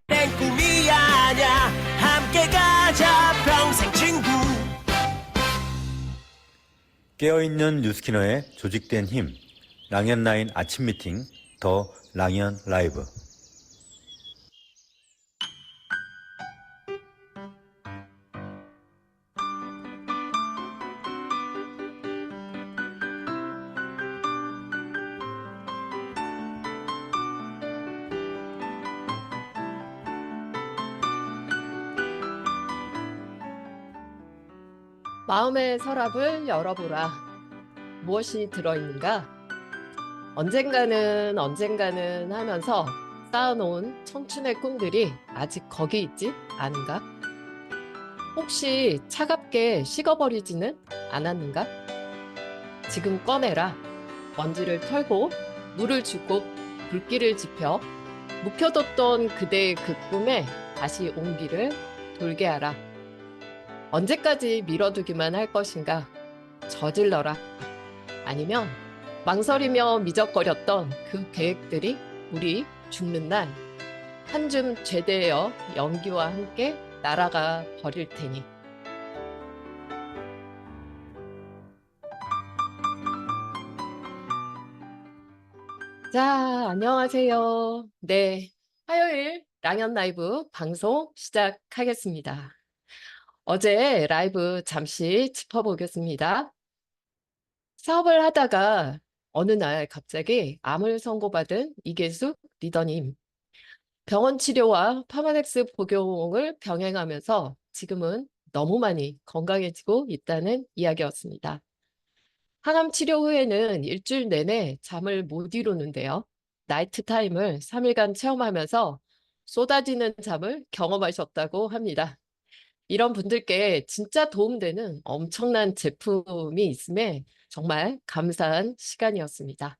내 꿈이 아냐 함께 가자 평생 친구. 깨어있는 뉴스키너의 조직된 힘, 랑연9 아침 미팅, 더 랑연 라이브. 마음의 서랍을 열어보라. 무엇이 들어있는가? 언젠가는 하면서 쌓아놓은 청춘의 꿈들이 아직 거기 있지 않은가? 혹시 차갑게 식어버리지는 않았는가? 지금 꺼내라. 먼지를 털고 물을 주고 불길을 지펴 묵혀뒀던 그대의 그 꿈에 다시 온기를 돌게 하라. 언제까지 미뤄두기만 할 것인가? 저질러라. 아니면 망설이며 미적거렸던 그 계획들이 우리 죽는 날 한 줌 제대여 연기와 함께 날아가 버릴 테니. 자, 안녕하세요. 네, 화요일 랑연 라이브 방송 시작하겠습니다. 어제 라이브 잠시 짚어보겠습니다. 사업을 하다가 어느 날 갑자기 암을 선고받은 이계숙 리더님. 병원 치료와 파마덱스 복용을 병행하면서 지금은 너무 많이 건강해지고 있다는 이야기였습니다. 항암 치료 후에는 일주일 내내 잠을 못 이루는데요. 나이트 타임을 3일간 체험하면서 쏟아지는 잠을 경험하셨다고 합니다. 이런 분들께 진짜 도움되는 엄청난 제품이 있음에 정말 감사한 시간이었습니다.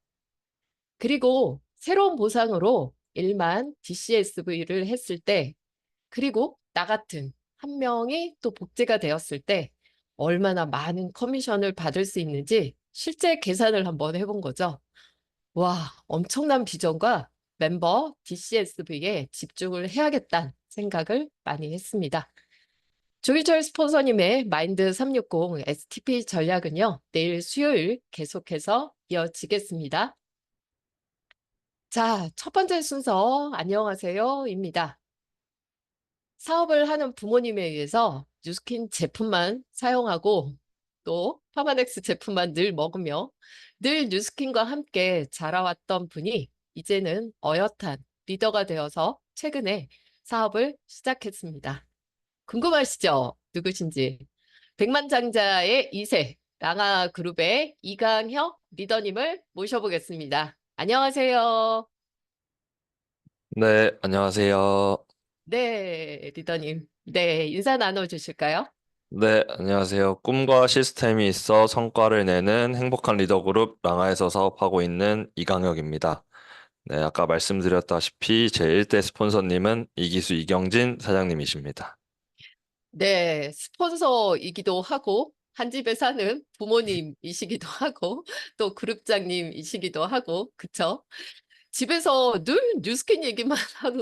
그리고 새로운 보상으로 1만 DCSV를 했을 때, 그리고 나 같은 한 명이 또 복제가 되었을 때 얼마나 많은 커미션을 받을 수 있는지 실제 계산을 한번 해본 거죠. 와, 엄청난 비전과 멤버 DCSV에 집중을 해야겠다는 생각을 많이 했습니다. 조기철 스폰서님의 마인드 360 STP 전략은요, 내일 수요일 계속해서 이어지겠습니다. 자, 첫 번째 순서 안녕하세요입니다. 사업을 하는 부모님에 의해서 뉴스킨 제품만 사용하고 또 파마넥스 제품만 늘 먹으며 늘 뉴스킨과 함께 자라왔던 분이 이제는 어엿한 리더가 되어서 최근에 사업을 시작했습니다. 궁금하시죠? 누구신지. 백만장자의 2세 랑아그룹의 이강혁 리더님을 모셔보겠습니다. 안녕하세요. 네, 안녕하세요. 네, 리더님. 네, 인사 나눠주실까요? 네, 안녕하세요. 꿈과 시스템이 있어 성과를 내는 행복한 리더 그룹 랑아에서 사업하고 있는 이강혁입니다. 네, 아까 말씀드렸다시피 제 1대 스폰서님은 이기수 이경진 사장님이십니다. 네, 스폰서이기도 하고, 한 집에 사는 부모님이시기도 하고, 또 그룹장님이시기도 하고, 그쵸? 집에서 늘 뉴스킨 얘기만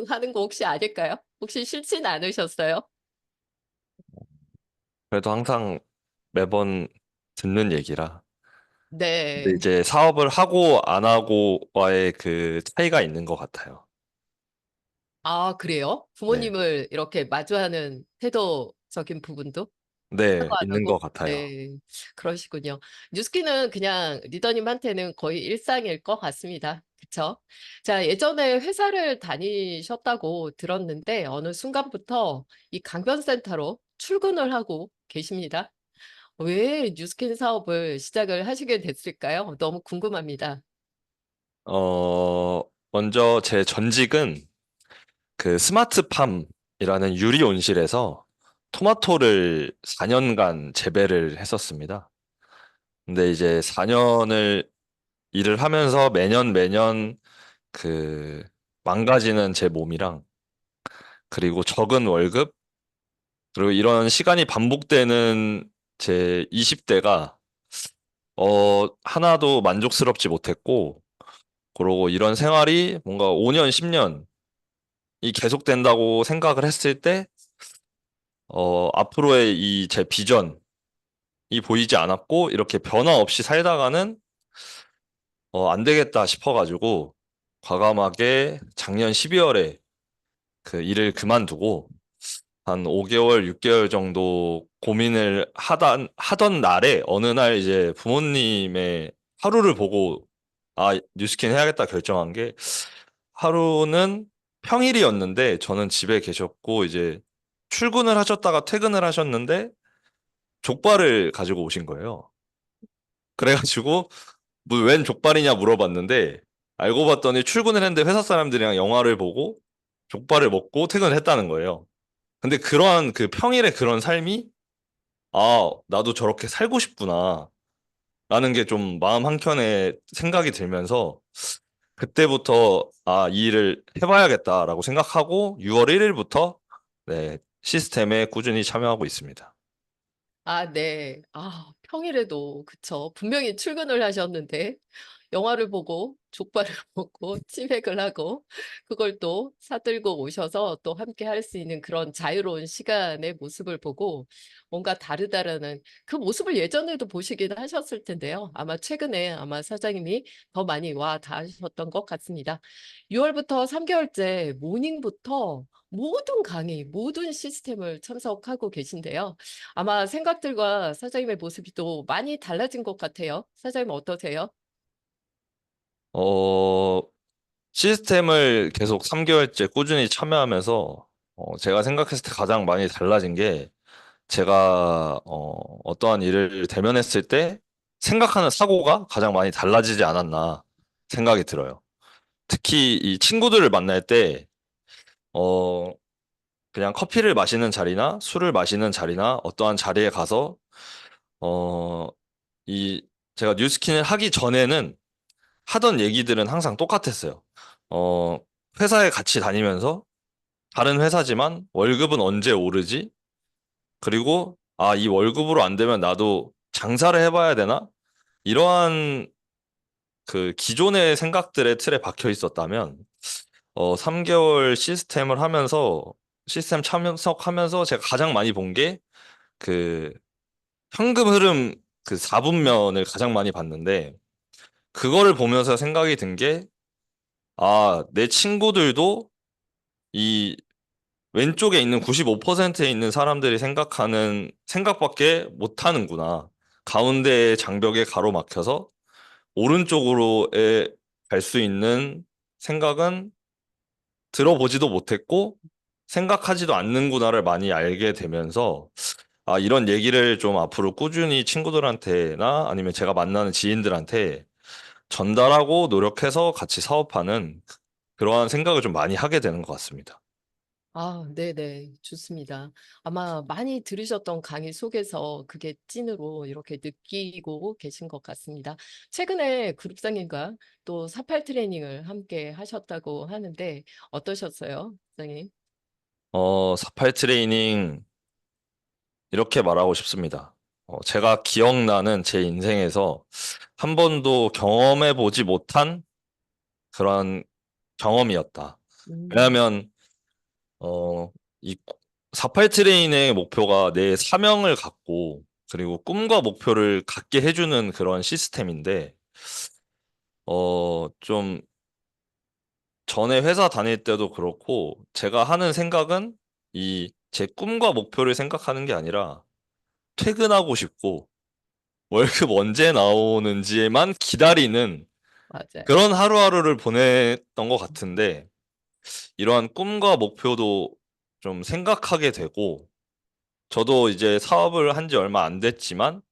하는 거 혹시 아닐까요? 혹시 싫진 않으셨어요? 그래도 항상 매번 듣는 얘기라. 근데 네. 이제 사업을 하고 안 하고와의 그 차이가 있는 것 같아요. 아, 그래요? 네, 부모님을 이렇게 마주하는 태도적인 부분도 네, 하고 안 있는 것 하고? 같아요. 네, 그러시군요. 뉴스키는 그냥 리더님한테는 거의 일상일 것 같습니다. 그쵸? 자, 예전에 회사를 다니셨다고 들었는데 어느 순간부터 이 강변센터로 출근을 하고 계십니다. 왜 뉴스킨 사업을 시작을 하시게 됐을까요? 너무 궁금합니다. 먼저 제 전직은 그 스마트팜이라는 유리 온실에서 토마토를 4년간 재배를 했었습니다. 근데 이제 4년을 일을 하면서 매년 매년 그 망가지는 제 몸이랑 그리고 적은 월급 그리고 이런 시간이 반복되는 제 20대가 하나도 만족스럽지 못했고 그러고 이런 생활이 뭔가 5년, 10년 계속된다고 생각을 했을 때, 앞으로의 이 제 비전이 보이지 않았고, 이렇게 변화 없이 살다가는, 안 되겠다 싶어가지고, 과감하게 작년 12월에 그 일을 그만두고, 한 5개월, 6개월 정도 고민을 하던 날에, 어느 날 이제 부모님의 하루를 보고, 아, 뉴스킨 해야겠다 결정한 게, 하루는 평일이었는데, 저는 집에 계셨고, 이제 출근을 하셨다가 퇴근을 하셨는데, 족발을 가지고 오신 거예요. 그래가지고, 웬 족발이냐 물어봤는데, 알고 봤더니 출근을 했는데 회사 사람들이랑 영화를 보고, 족발을 먹고 퇴근을 했다는 거예요. 근데 그러한 그 평일의 그런 삶이, 아, 나도 저렇게 살고 싶구나. 라는 게 좀 마음 한켠에 생각이 들면서, 그때부터, 아, 이 일을 해봐야겠다라고 생각하고, 6월 1일부터, 네, 시스템에 꾸준히 참여하고 있습니다. 아, 네. 아, 평일에도, 그쵸. 분명히 출근을 하셨는데, 영화를 보고, 족발을 먹고, 치맥을 하고, 그걸 또 사들고 오셔서 또 함께 할 수 있는 그런 자유로운 시간의 모습을 보고, 뭔가 다르다라는 그 모습을 예전에도 보시긴 하셨을 텐데요. 아마 최근에 아마 사장님이 더 많이 와 닿으셨던 것 같습니다. 6월부터 3개월째 모닝부터 모든 강의, 모든 시스템을 참석하고 계신데요. 아마 생각들과 사장님의 모습이 또 많이 달라진 것 같아요. 사장님 어떠세요? 어, 시스템을 계속 3개월째 꾸준히 참여하면서, 제가 생각했을 때 가장 많이 달라진 게, 제가, 어떠한 일을 대면했을 때 생각하는 사고가 가장 많이 달라지지 않았나 생각이 들어요. 특히 이 친구들을 만날 때, 어, 그냥 커피를 마시는 자리나 술을 마시는 자리나 어떠한 자리에 가서, 어, 이, 제가 뉴스킨을 하기 전에는 하던 얘기들은 항상 똑같았어요. 어, 회사에 같이 다니면서 다른 회사지만 월급은 언제 오르지? 그리고, 아, 이 월급으로 안 되면 나도 장사를 해봐야 되나? 이러한 그 기존의 생각들의 틀에 박혀 있었다면, 3개월 시스템을 하면서, 시스템 참석하면서 제가 가장 많이 본 게, 그, 현금 흐름 그 4분면을 가장 많이 봤는데, 그거를 보면서 생각이 든 게, 아, 내 친구들도 이 왼쪽에 있는 95%에 있는 사람들이 생각하는 생각밖에 못 하는구나. 가운데 장벽에 가로막혀서 오른쪽으로에 갈 수 있는 생각은 들어보지도 못했고 생각하지도 않는구나를 많이 알게 되면서 아, 이런 얘기를 좀 앞으로 꾸준히 친구들한테나 아니면 제가 만나는 지인들한테 전달하고 노력해서 같이 사업하는 그러한 생각을 좀 많이 하게 되는 것 같습니다. 아, 네네. 좋습니다. 아마 많이 들으셨던 강의 속에서 그게 찐으로 이렇게 느끼고 계신 것 같습니다. 최근에 그룹장님과 또 48 트레이닝을 함께 하셨다고 하는데 어떠셨어요, 부장님? 48 트레이닝 이렇게 말하고 싶습니다. 제가 기억나는 제 인생에서 한 번도 경험해 보지 못한 그런 경험이었다. 음. 왜냐하면 어, 이 48 트레인의 목표가 내 사명을 갖고 그리고 꿈과 목표를 갖게 해주는 그런 시스템인데 좀 전에 회사 다닐 때도 그렇고 제가 하는 생각은 이 제 꿈과 목표를 생각하는 게 아니라 퇴근하고 싶고 월급 언제 나오는지에만 기다리는 맞아요. 그런 하루하루를 보냈던 것 같은데 이러한 꿈과 목표도 좀 생각하게 되고 저도 이제 사업을 한지 얼마 안 됐지만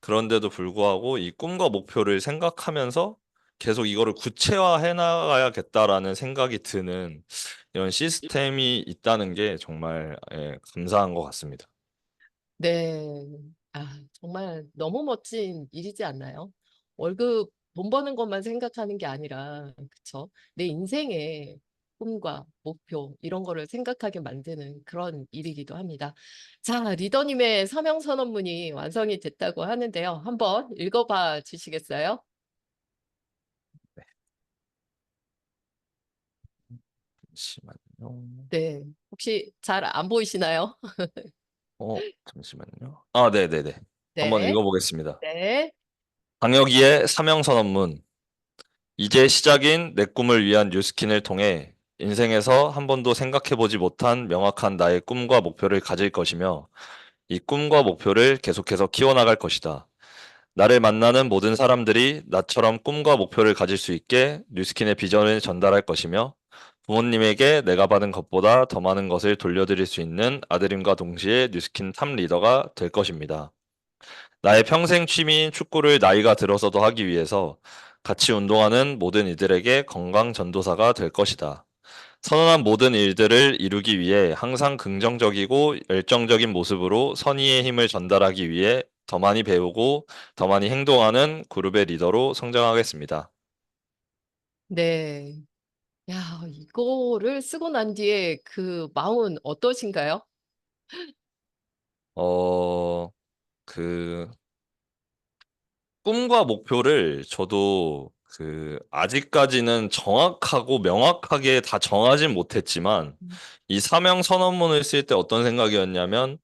그런데도 불구하고 이 꿈과 목표를 생각하면서 계속 이거를 구체화해 나가야겠다라는 생각이 드는 이런 시스템이 있다는 게 정말 감사한 것 같습니다. 네. 아, 정말 너무 멋진 일이지 않나요? 월급, 돈 버는 것만 생각하는 게 아니라, 그쵸? 내 인생의 꿈과 목표, 이런 거를 생각하게 만드는 그런 일이기도 합니다. 자, 리더님의 서명 선언문이 완성이 됐다고 하는데요. 한번 읽어봐 주시겠어요? 잠시만요. 네. 혹시 잘 안 보이시나요? 잠시만요. 아, 네네네. 한번 네. 읽어보겠습니다. 네. 강혁이의 사명선언문. 이제 시작인 내 꿈을 위한 뉴스킨을 통해 인생에서 한 번도 생각해보지 못한 명확한 나의 꿈과 목표를 가질 것이며 이 꿈과 목표를 계속해서 키워나갈 것이다. 나를 만나는 모든 사람들이 나처럼 꿈과 목표를 가질 수 있게 뉴스킨의 비전을 전달할 것이며 부모님에게 내가 받은 것보다 더 많은 것을 돌려드릴 수 있는 아들임과 동시에 뉴스킨 탑 리더가 될 것입니다. 나의 평생 취미인 축구를 나이가 들어서도 하기 위해서 같이 운동하는 모든 이들에게 건강 전도사가 될 것이다. 선언한 모든 일들을 이루기 위해 항상 긍정적이고 열정적인 모습으로 선의의 힘을 전달하기 위해 더 많이 배우고 더 많이 행동하는 그룹의 리더로 성장하겠습니다. 네. 야, 이거를 쓰고 난 뒤에 그 마음은 어떠신가요? 어, 그 꿈과 목표를 저도 아직까지는 정확하고 명확하게 다 정하진 못했지만 음. 이 사명 선언문을 쓸 때 어떤 생각이었냐면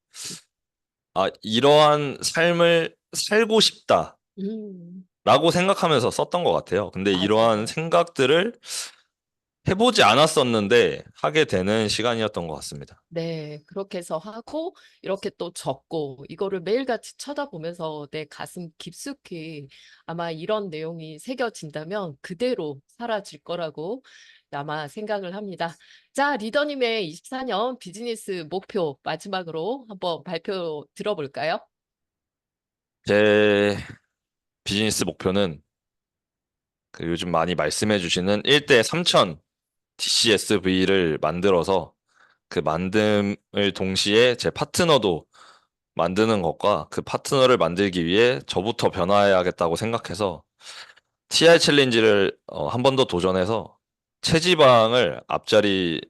이러한 삶을 살고 싶다라고 음, 생각하면서 썼던 것 같아요. 근데 이러한 맞아요. 생각들을 해보지 않았었는데 하게 되는 시간이었던 것 같습니다. 네, 그렇게 해서 하고 이렇게 또 적고 이거를 매일같이 쳐다보면서 내 가슴 깊숙이 아마 이런 내용이 새겨진다면 그대로 사라질 거라고 아마 생각을 합니다. 자, 리더님의 24년 비즈니스 목표 마지막으로 한번 발표 들어볼까요? 제 비즈니스 목표는 요즘 많이 말씀해 주시는 1대 3천 DCSV를 만들어서 그 만듦을 동시에 제 파트너도 만드는 것과 그 파트너를 만들기 위해 저부터 변화해야겠다고 생각해서 TR 챌린지를 한 번 더 도전해서 체지방을 앞자리가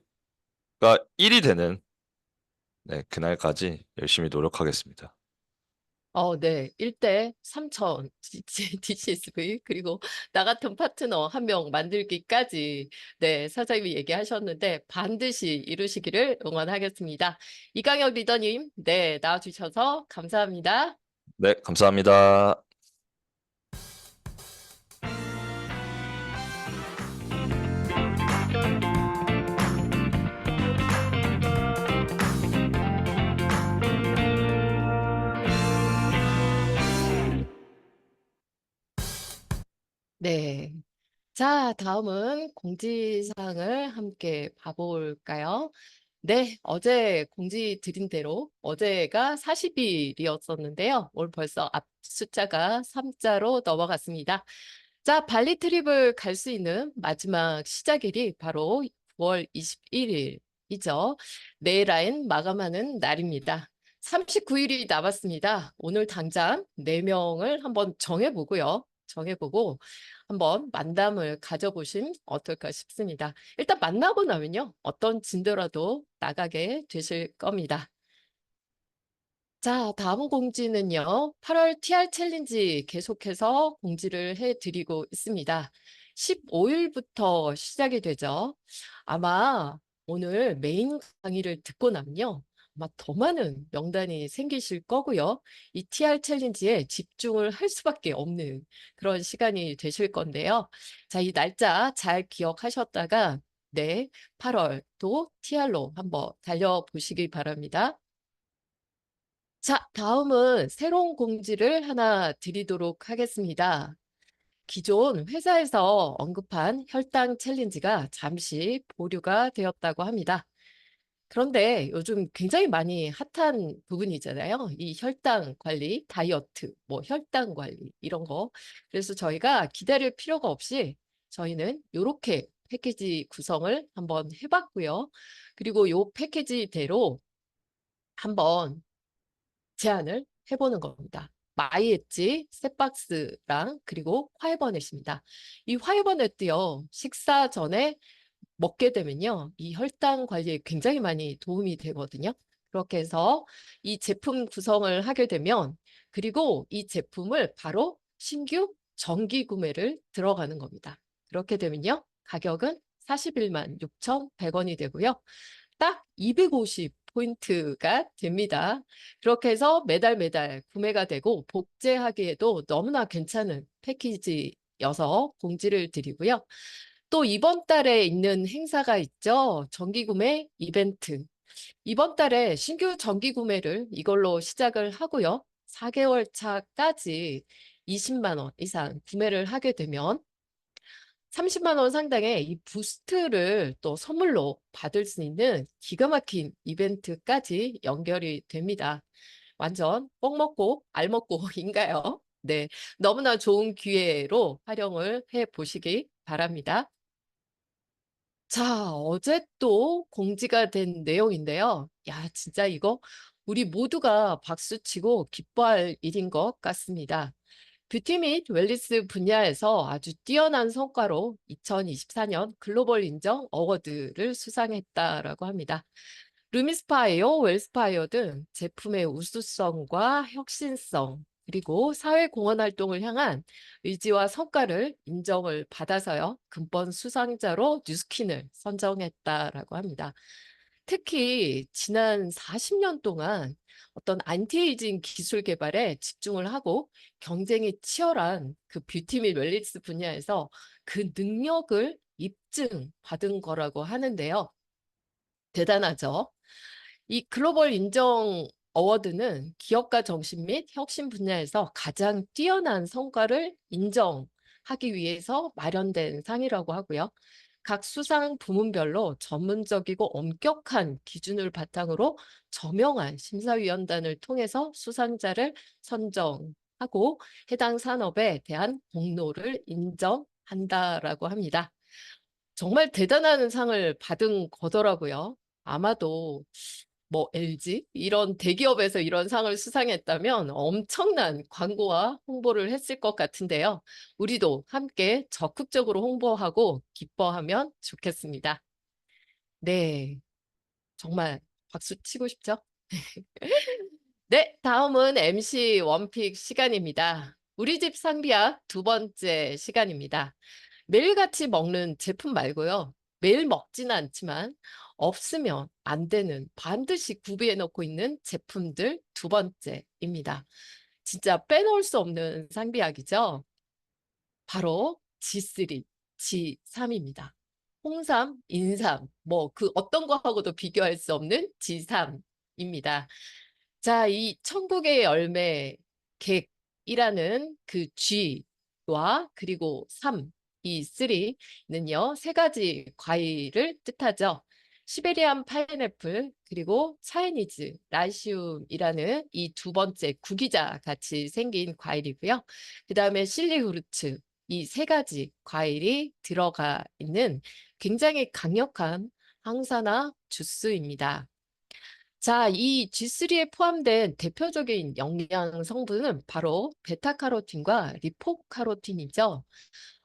1이 되는 그날까지 열심히 노력하겠습니다. 네. 1대 3천 DCSV 그리고 나 같은 파트너 한 명 만들기까지 네, 사장님이 얘기하셨는데 반드시 이루시기를 응원하겠습니다. 이강혁 리더님, 네, 나와주셔서 감사합니다. 네, 감사합니다. 네. 자, 다음은 공지사항을 함께 봐볼까요? 네, 어제 공지 드린 대로 어제가 40일이었었는데요. 오늘 벌써 앞 숫자가 3자로 넘어갔습니다. 자, 발리 트립을 갈 수 있는 마지막 시작일이 바로 9월 21일이죠. 내일 라인 마감하는 날입니다. 39일이 남았습니다. 오늘 당장 4명을 한번 정해보고요. 정해보고 한번 만남을 가져보시면 어떨까 싶습니다. 일단 만나고 나면요. 어떤 진도라도 나가게 되실 겁니다. 자, 다음 공지는요. 8월 TR 챌린지 계속해서 공지를 해드리고 있습니다. 15일부터 시작이 되죠. 아마 오늘 메인 강의를 듣고 나면요. 아마 더 많은 명단이 생기실 거고요. 이 TR 챌린지에 집중을 할 수밖에 없는 그런 시간이 되실 건데요. 자, 이 날짜 잘 기억하셨다가 네, 8월 또 TR로 한번 달려보시기 바랍니다. 자, 다음은 새로운 공지를 하나 드리도록 하겠습니다. 기존 회사에서 언급한 혈당 챌린지가 잠시 보류가 되었다고 합니다. 그런데 요즘 굉장히 많이 핫한 부분이잖아요. 이 혈당 관리, 다이어트, 뭐 혈당 관리 이런 거. 그래서 저희가 기다릴 필요가 없이 저희는 이렇게 패키지 구성을 한번 해봤고요. 그리고 이 패키지대로 한번 제안을 해보는 겁니다. 마이엣지, 셋박스랑 그리고 화이버넷입니다. 이 화이버넷도요, 식사 전에 먹게 되면요, 이 혈당 관리에 굉장히 많이 도움이 되거든요. 그렇게 해서 이 제품 구성을 하게 되면, 그리고 이 제품을 바로 신규 정기 구매를 들어가는 겁니다. 그렇게 되면요, 가격은 41만 6,100원이 되고요. 딱 250포인트가 됩니다. 그렇게 해서 매달 매달 구매가 되고 복제하기에도 너무나 괜찮은 패키지여서 공지를 드리고요. 또 이번 달에 있는 행사가 있죠. 정기구매 이벤트. 이번 달에 신규 정기 구매를 이걸로 시작을 하고요. 4개월 차까지 20만 원 이상 구매를 하게 되면 30만 원 상당의 이 부스트를 또 선물로 받을 수 있는 기가 막힌 이벤트까지 연결이 됩니다. 완전 뽕 먹고 알 먹고인가요? 네, 너무나 좋은 기회로 활용을 해 보시기 바랍니다. 자, 어제 또 공지가 된 내용인데요. 야, 진짜 이거 우리 모두가 박수치고 기뻐할 일인 것 같습니다. 뷰티 및 웰니스 분야에서 아주 뛰어난 성과로 2024년 글로벌 인정 어워드를 수상했다라고 합니다. 루미스파이어, 웰스파이어 등 제품의 우수성과 혁신성, 그리고 사회 공헌 활동을 향한 의지와 성과를 인정을 받아서요. 금번 수상자로 뉴스킨을 선정했다라고 합니다. 특히 지난 40년 동안 어떤 안티에이징 기술 개발에 집중을 하고 경쟁이 치열한 그 뷰티 및 웰니스 분야에서 그 능력을 입증받은 거라고 하는데요. 대단하죠. 이 글로벌 인정 어워드는 기업가 정신 및 혁신 분야에서 가장 뛰어난 성과를 인정하기 위해서 마련된 상이라고 하고요. 각 수상 부문별로 전문적이고 엄격한 기준을 바탕으로 저명한 심사위원단을 통해서 수상자를 선정하고 해당 산업에 대한 공로를 인정한다라고 합니다. 정말 대단한 상을 받은 거더라고요. 아마도 뭐 LG 이런 대기업에서 이런 상을 수상했다면 엄청난 광고와 홍보를 했을 것 같은데요. 우리도 함께 적극적으로 홍보하고 기뻐하면 좋겠습니다. 네, 정말 박수 치고 싶죠? 네, 다음은 MC 원픽 시간입니다. 우리 집 상비약 두 번째 시간입니다. 매일같이 먹는 제품 말고요. 매일 먹지는 않지만 없으면 안 되는 반드시 구비해 놓고 있는 제품들 두 번째입니다. 진짜 빼놓을 수 없는 상비약이죠. 바로 G3, G3입니다. 홍삼, 인삼, 뭐 그 어떤 거하고도 비교할 수 없는 G3입니다. 자, 이 천국의 열매 객이라는 그 G와 그리고 3, 이 3는요, 세 가지 과일을 뜻하죠. 시베리안 파인애플, 그리고 차이니즈, 라시움이라는 이 두 번째 구기자 같이 생긴 과일이고요. 그 다음에 실리후르츠, 이 세 가지 과일이 들어가 있는 굉장히 강력한 항산화 주스입니다. 자, 이 G3에 포함된 대표적인 영양 성분은 바로 베타카로틴과 리포카로틴이죠.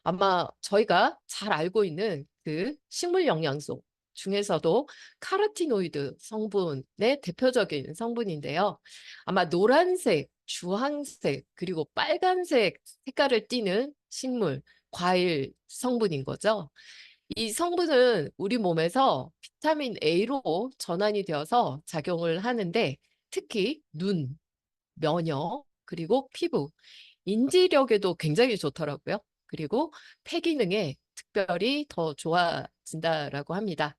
아마 저희가 잘 알고 있는 그 식물 영양소 중에서도 카로티노이드 성분의 대표적인 성분인데요. 아마 노란색, 주황색, 그리고 빨간색 색깔을 띠는 식물, 과일 성분인 거죠. 이 성분은 우리 몸에서 비타민 A로 전환이 되어서 작용을 하는데 특히 눈, 면역, 그리고 피부, 인지력에도 굉장히 좋더라고요. 그리고 폐 기능에 특별히 더 좋아진다라고 합니다.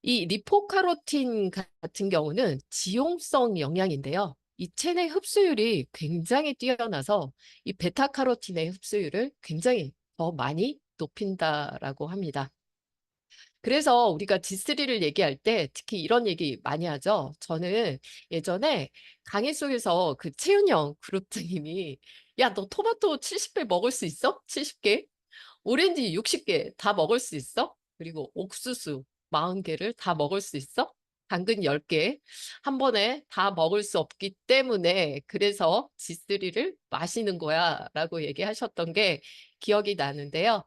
이 리포카로틴 같은 경우는 지용성 영양인데요. 이 체내 흡수율이 굉장히 뛰어나서 이 베타카로틴의 흡수율을 굉장히 더 많이 높인다라고 합니다. 그래서 우리가 G3를 얘기할 때 특히 이런 얘기 많이 하죠. 저는 예전에 강의 속에서 그 최윤영 그룹장님이 야, 너 토마토 70개 먹을 수 있어? 70개? 오렌지 60개 다 먹을 수 있어? 그리고 옥수수 40개를 다 먹을 수 있어? 당근 10개 한 번에 다 먹을 수 없기 때문에 그래서 G3를 마시는 거야 라고 얘기하셨던 게 기억이 나는데요.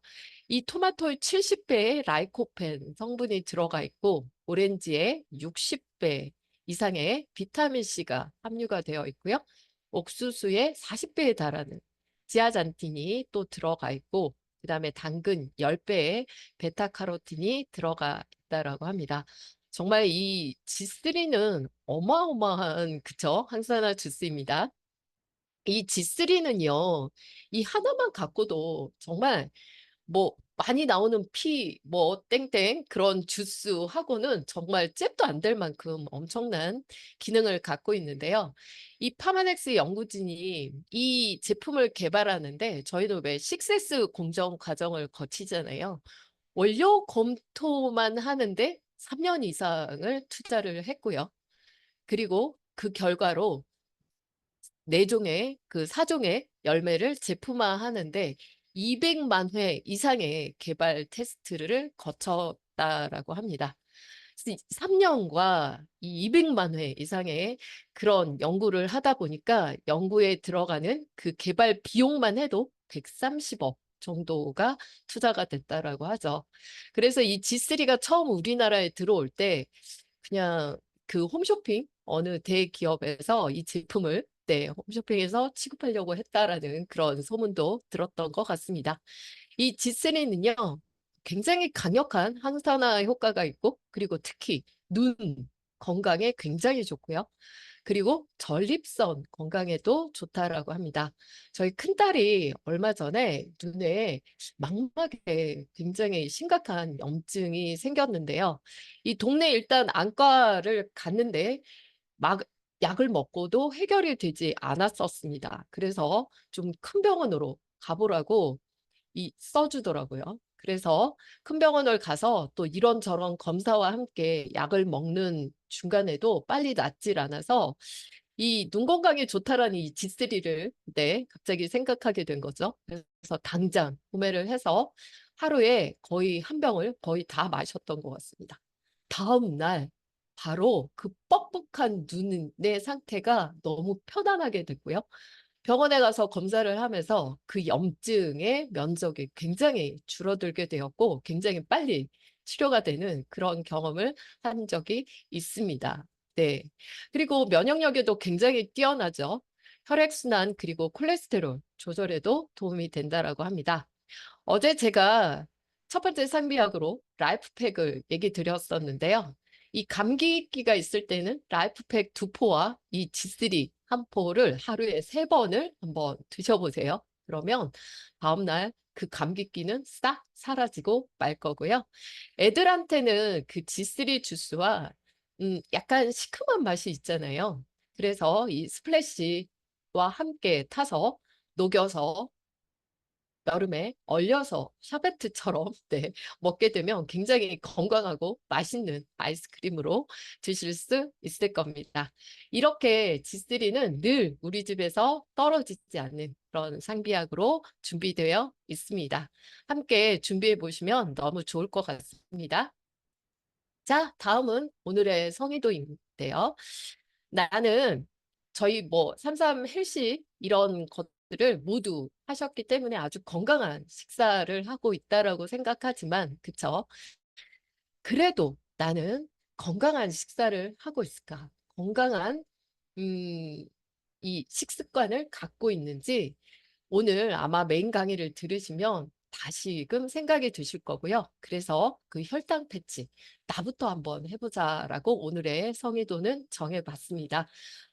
이 토마토의 70배의 라이코펜 성분이 들어가 있고 오렌지에 60배 이상의 비타민C가 함유가 되어 있고요. 옥수수에 40배에 달하는 지아잔틴이 또 들어가 있고 그다음에 당근 10배의 베타카로틴이 들어가 있다라고 합니다. 정말 이 G3는 어마어마한 그쵸? 항산화 주스입니다. 이 G3는요, 이 하나만 갖고도 정말 뭐 많이 나오는 피, 뭐 땡땡 그런 주스하고는 정말 잽도 안 될 만큼 엄청난 기능을 갖고 있는데요. 이 파마넥스 연구진이 이 제품을 개발하는데 저희도 왜 6S 공정 과정을 거치잖아요. 원료 검토만 하는데 3년 이상을 투자를 했고요. 그리고 그 결과로 4종의 그 4종의 열매를 제품화하는데 200만 회 이상의 개발 테스트를 거쳤다라고 합니다. 3년과 이 200만 회 이상의 그런 연구를 하다 보니까 연구에 들어가는 그 개발 비용만 해도 130억 정도가 투자가 됐다라고 하죠. 그래서 이 G3가 처음 우리나라에 들어올 때 그냥 그 홈쇼핑 어느 대기업에서 이 제품을 홈쇼핑에서 취급하려고 했다라는 그런 소문도 들었던 것 같습니다. 이 G3는요, 굉장히 강력한 항산화 효과가 있고, 그리고 특히 눈 건강에 굉장히 좋고요. 그리고 전립선 건강에도 좋다라고 합니다. 저희 큰딸이 얼마 전에 눈에 망막에 굉장히 심각한 염증이 생겼는데요. 이 동네 일단 안과를 갔는데 막 약을 먹고도 해결이 되지 않았었습니다. 그래서 좀 큰 병원으로 가보라고 써주더라고요. 그래서 큰 병원을 가서 또 이런저런 검사와 함께 약을 먹는 중간에도 빨리 낫질 않아서 이 눈 건강에 좋다라는 이 G3를 갑자기 생각하게 된 거죠. 그래서 당장 구매를 해서 하루에 거의 한 병을 거의 다 마셨던 것 같습니다. 다음 날 바로 그 뻑뻑한 눈의 상태가 너무 편안하게 됐고요. 병원에 가서 검사를 하면서 그 염증의 면적이 굉장히 줄어들게 되었고 굉장히 빨리 치료가 되는 그런 경험을 한 적이 있습니다. 네. 그리고 면역력에도 굉장히 뛰어나죠. 혈액순환 그리고 콜레스테롤 조절에도 도움이 된다라고 합니다. 어제 제가 첫 번째 상비약으로 라이프팩을 얘기 드렸었는데요. 이 감기기가 있을 때는 라이프팩 2포와 이 G3 한 포를 하루에 3번을 한번 드셔보세요. 그러면 다음날 그 감기기는 싹 사라지고 말 거고요. 애들한테는 그 G3 주스와 약간 시큼한 맛이 있잖아요. 그래서 이 스플래시와 함께 타서 녹여서 여름에 얼려서 샤베트처럼 먹게 되면 굉장히 건강하고 맛있는 아이스크림으로 드실 수 있을 겁니다. 이렇게 G3는 늘 우리 집에서 떨어지지 않는 그런 상비약으로 준비되어 있습니다. 함께 준비해 보시면 너무 좋을 것 같습니다. 자, 다음은 오늘의 성의도인데요. 나는 저희 뭐 삼삼 헬시 이런 것들을 모두 하셨기 때문에 아주 건강한 식사를 하고 있다라고 생각하지만 그쵸? 그래도 나는 건강한 식사를 하고 있을까? 건강한 이 식습관을 갖고 있는지 오늘 아마 메인 강의를 들으시면 다시금 생각이 드실 거고요. 그래서 그 혈당 패치, 나부터 한번 해보자라고 오늘의 성의도는 정해봤습니다.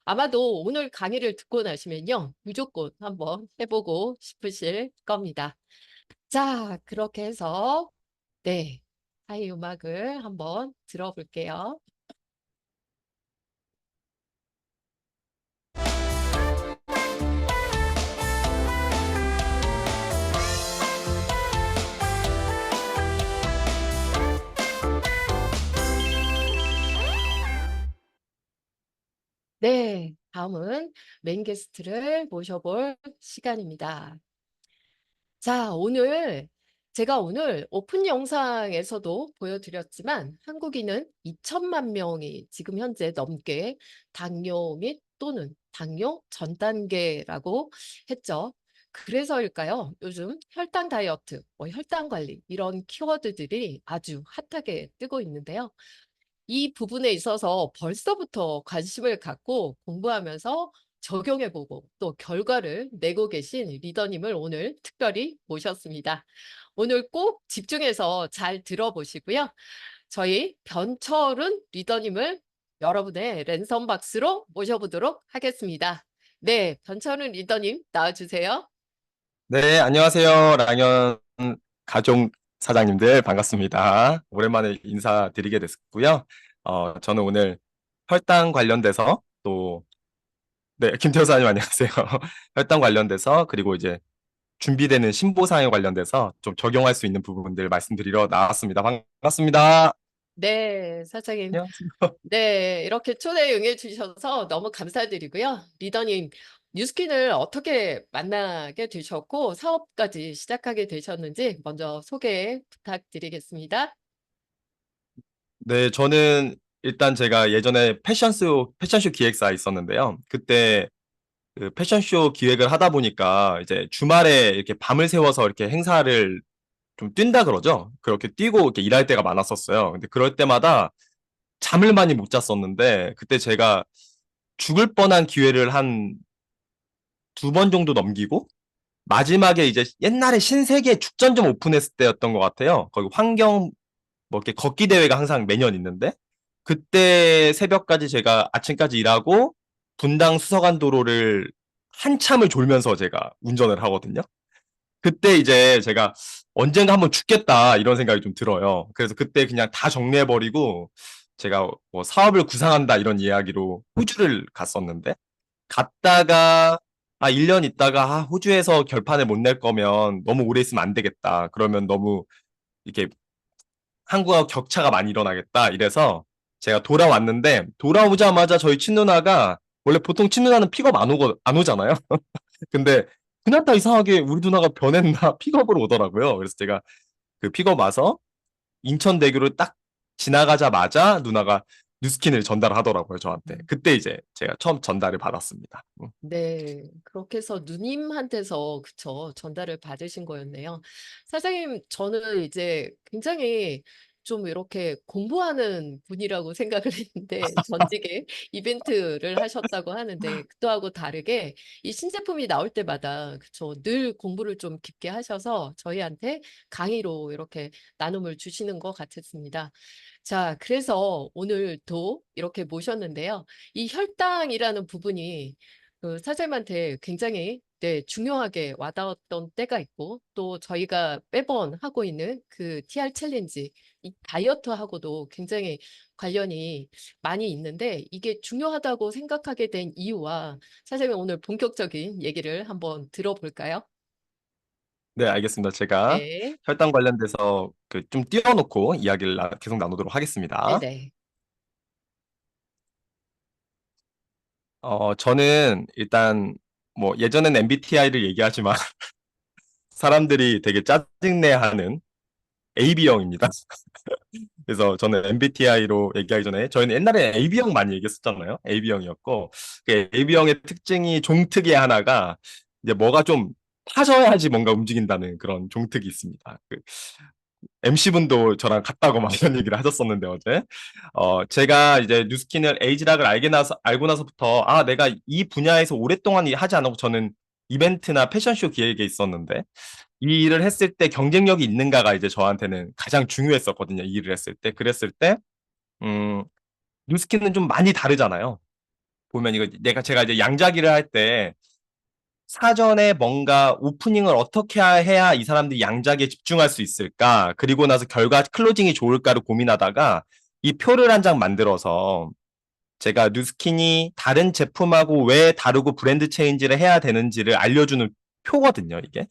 아마도 오늘 강의를 듣고 나시면요. 무조건 한번 해보고 싶으실 겁니다. 자, 그렇게 해서 하이 음악을 한번 들어볼게요. 네, 다음은 메인 게스트를 모셔볼 시간입니다. 자, 제가 오늘 오픈 영상에서도 보여드렸지만 한국인은 2천만 명이 지금 현재 넘게 당뇨 및 또는 당뇨 전 단계라고 했죠. 그래서일까요? 요즘 혈당 다이어트, 혈당 관리 이런 키워드들이 아주 핫하게 뜨고 있는데요. 이 부분에 있어서 벌써부터 관심을 갖고 공부하면서 적용해보고 또 결과를 내고 계신 리더님을 오늘 특별히 모셨습니다. 오늘 꼭 집중해서 잘 들어보시고요. 저희 변철은 리더님을 여러분의 랜선 박스로 모셔보도록 하겠습니다. 네, 변철은 리더님 나와주세요. 네, 안녕하세요. 랑연 가족 사장님들 반갑습니다. 오랜만에 인사드리게 됐고요. 저는 오늘 혈당 관련돼서 또, 네, 김태호 사장님 안녕하세요. 혈당 관련돼서 그리고 이제 준비되는 신보상에 관련돼서 좀 적용할 수 있는 부분들 말씀드리러 나왔습니다. 반갑습니다. 네, 사장님. 안녕하세요. 네, 이렇게 초대 응해 주셔서 너무 감사드리고요. 리더님, 뉴스킨을 어떻게 만나게 되셨고 사업까지 시작하게 되셨는지 먼저 소개 부탁드리겠습니다. 네, 저는 일단 제가 예전에 패션쇼 기획사 있었는데요. 그때 그 패션쇼 기획을 하다 보니까 이제 주말에 이렇게 밤을 새워서 이렇게 행사를 좀 뛴다 그러죠. 그렇게 뛰고 이렇게 일할 때가 많았었어요. 근데 그럴 때마다 잠을 많이 못 잤었는데 그때 제가 죽을 뻔한 기회를 한 2번 정도 넘기고 마지막에 이제 옛날에 신세계 축전점 오픈했을 때였던 것 같아요. 거기 환경 뭐 이렇게 걷기 대회가 항상 매년 있는데 그때 새벽까지 제가 아침까지 일하고 분당 수서간 도로를 한참을 졸면서 제가 운전을 하거든요. 그때 이제 제가 언젠가 한번 죽겠다 이런 생각이 좀 들어요. 그래서 그때 그냥 다 정리해버리고 제가 뭐 사업을 구상한다 이런 이야기로 호주를 갔었는데 갔다가 1년 있다가 호주에서 결판을 못 낼 거면 너무 오래 있으면 안 되겠다. 그러면 너무 이렇게 한국하고 격차가 많이 일어나겠다. 이래서 제가 돌아왔는데 돌아오자마자 저희 친누나가 원래 보통 친누나는 픽업 안 오잖아요. 근데 그날따 이상하게 우리 누나가 변했나 픽업으로 오더라고요. 그래서 제가 그 픽업 와서 인천대교를 딱 지나가자마자 누나가 뉴스킨을 전달하더라고요, 저한테. 그때 이제 제가 처음 전달을 받았습니다. 네, 그렇게 해서 누님한테서 그쵸 전달을 받으신 거였네요. 사장님, 저는 이제 굉장히 좀 이렇게 공부하는 분이라고 생각을 했는데 전직에 이벤트를 하셨다고 하는데 그때하고 다르게 이 신제품이 나올 때마다 그쵸 늘 공부를 좀 깊게 하셔서 저희한테 강의로 이렇게 나눔을 주시는 것 같았습니다. 자, 그래서 오늘도 이렇게 모셨는데요. 이 혈당이라는 부분이 그 사장님한테 굉장히 네, 중요하게 와닿았던 때가 있고 또 저희가 매번 하고 있는 그 TR 챌린지 이 다이어트하고도 굉장히 관련이 많이 있는데 이게 중요하다고 생각하게 된 이유와 사장님 오늘 본격적인 얘기를 한번 들어볼까요? 네, 알겠습니다. 제가 네, 혈당 관련돼서 그 좀 띄워놓고 이야기를 계속 나누도록 하겠습니다. 네네. 저는 일단 뭐 예전엔 MBTI를 얘기하지만 사람들이 되게 짜증내하는 AB형입니다. 그래서 저는 MBTI로 얘기하기 전에 저희는 옛날에 AB형 많이 얘기했었잖아요. AB형이었고 그 AB형의 특징이 종특의 하나가 이제 뭐가 좀 타져야지 뭔가 움직인다는 그런 종특이 있습니다. 그 MC분도 저랑 같다고 막 이런 얘기를 하셨었는데 어제 제가 이제 뉴스킨을 에이지락을 알고 나서부터 내가 이 분야에서 오랫동안 하지 않고 저는 이벤트나 패션쇼 기획에 있었는데 이 일을 했을 때 경쟁력이 있는가가 이제 저한테는 가장 중요했었거든요. 이 일을 했을 때. 그랬을 때 뉴스킨은 좀 많이 다르잖아요. 보면 이거 제가 이제 양자기를 할 때 사전에 뭔가 오프닝을 어떻게 해야 이 사람들이 양자기에 집중할 수 있을까? 그리고 나서 결과 클로징이 좋을까를 고민하다가 이 표를 한 장 만들어서 제가 뉴스킨이 다른 제품하고 왜 다르고 브랜드 체인지를 해야 되는지를 알려주는 표거든요, 이게.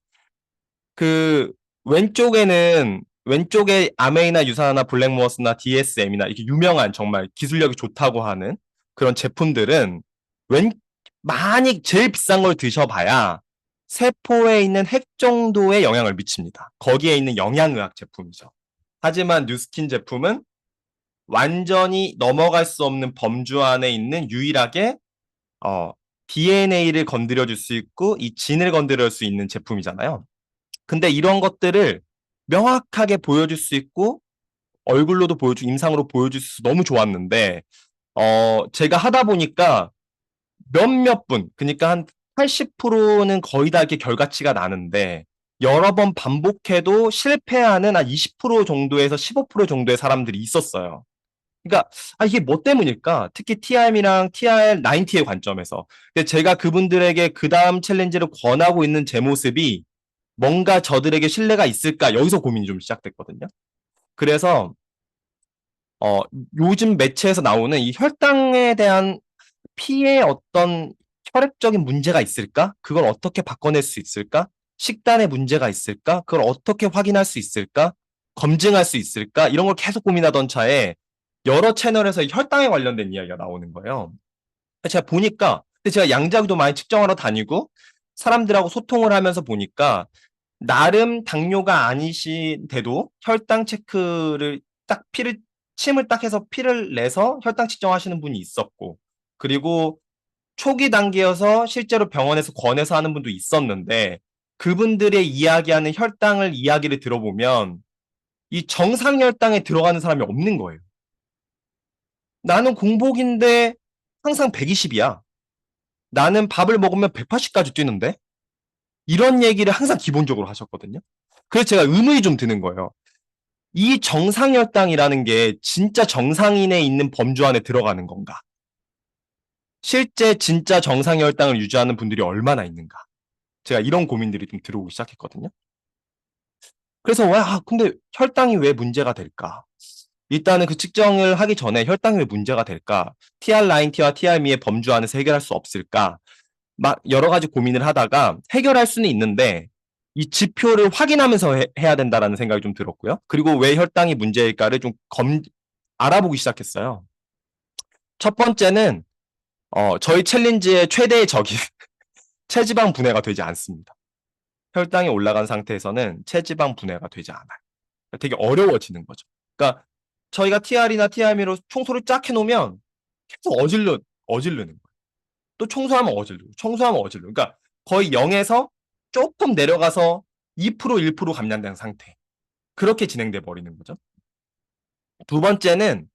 그 왼쪽에 아메이나 유사나 블랙모어스나 DSM이나 이렇게 유명한 정말 기술력이 좋다고 하는 그런 제품들은 많이 제일 비싼 걸 드셔봐야 세포에 있는 핵 정도의 영향을 미칩니다. 거기에 있는 영양의학 제품이죠. 하지만 뉴스킨 제품은 완전히 넘어갈 수 없는 범주 안에 있는 유일하게 DNA를 건드려줄 수 있고 이 진을 건드릴 수 있는 제품이잖아요. 근데 이런 것들을 명확하게 보여줄 수 있고 얼굴로도 보여주고 임상으로 보여줄 수 너무 좋았는데 제가 하다 보니까 몇몇 분, 그러니까 한 80%는 거의 다 이렇게 결과치가 나는데 여러 번 반복해도 실패하는 한 20% 정도에서 15% 정도의 사람들이 있었어요. 그러니까 이게 뭐 때문일까? 특히 TRM이랑 TR90의 관점에서. 근데 제가 그분들에게 그 다음 챌린지를 권하고 있는 제 모습이 뭔가 저들에게 신뢰가 있을까? 여기서 고민이 좀 시작됐거든요. 그래서 요즘 매체에서 나오는 이 혈당에 대한 피에 어떤 혈액적인 문제가 있을까? 그걸 어떻게 바꿔낼 수 있을까? 식단에 문제가 있을까? 그걸 어떻게 확인할 수 있을까? 검증할 수 있을까? 이런 걸 계속 고민하던 차에 여러 채널에서 혈당에 관련된 이야기가 나오는 거예요. 제가 보니까, 근데 제가 양자기도 많이 측정하러 다니고 사람들하고 소통을 하면서 보니까 나름 당뇨가 아니신데도 혈당 체크를 딱 침을 딱 해서 피를 내서 혈당 측정하시는 분이 있었고, 그리고 초기 단계여서 실제로 병원에서 권해서 하는 분도 있었는데, 그분들의 이야기하는 혈당을 이야기를 들어보면 이 정상 혈당에 들어가는 사람이 없는 거예요. 나는 공복인데 항상 120이야. 나는 밥을 먹으면 180까지 뛰는데? 이런 얘기를 항상 기본적으로 하셨거든요. 그래서 제가 의문이 좀 드는 거예요. 이 정상혈당이라는 게 진짜 정상인에 있는 범주 안에 들어가는 건가? 실제 진짜 정상혈당을 유지하는 분들이 얼마나 있는가? 제가 이런 고민들이 좀 들어오기 시작했거든요. 그래서 근데 혈당이 왜 문제가 될까? 일단은 그 측정을 하기 전에 혈당이 왜 문제가 될까? TR90와 TRM의 범주 안에서 해결할 수 없을까? 막 여러 가지 고민을 하다가 해결할 수는 있는데 이 지표를 확인하면서 해야 된다라는 생각이 좀 들었고요. 그리고 왜 혈당이 문제일까를 좀 알아보기 시작했어요. 첫 번째는 저희 챌린지의 최대의 적이 체지방 분해가 되지 않습니다. 혈당이 올라간 상태에서는 체지방 분해가 되지 않아요. 되게 어려워지는 거죠. 그러니까 저희가 TR이나 TRM으로 청소를 쫙 해놓으면 계속 어질르는 거예요. 또 청소하면 어질르고, 청소하면 어질르고. 그러니까 거의 0에서 조금 내려가서 2%, 1% 감량된 상태. 그렇게 진행돼 버리는 거죠. 두 번째는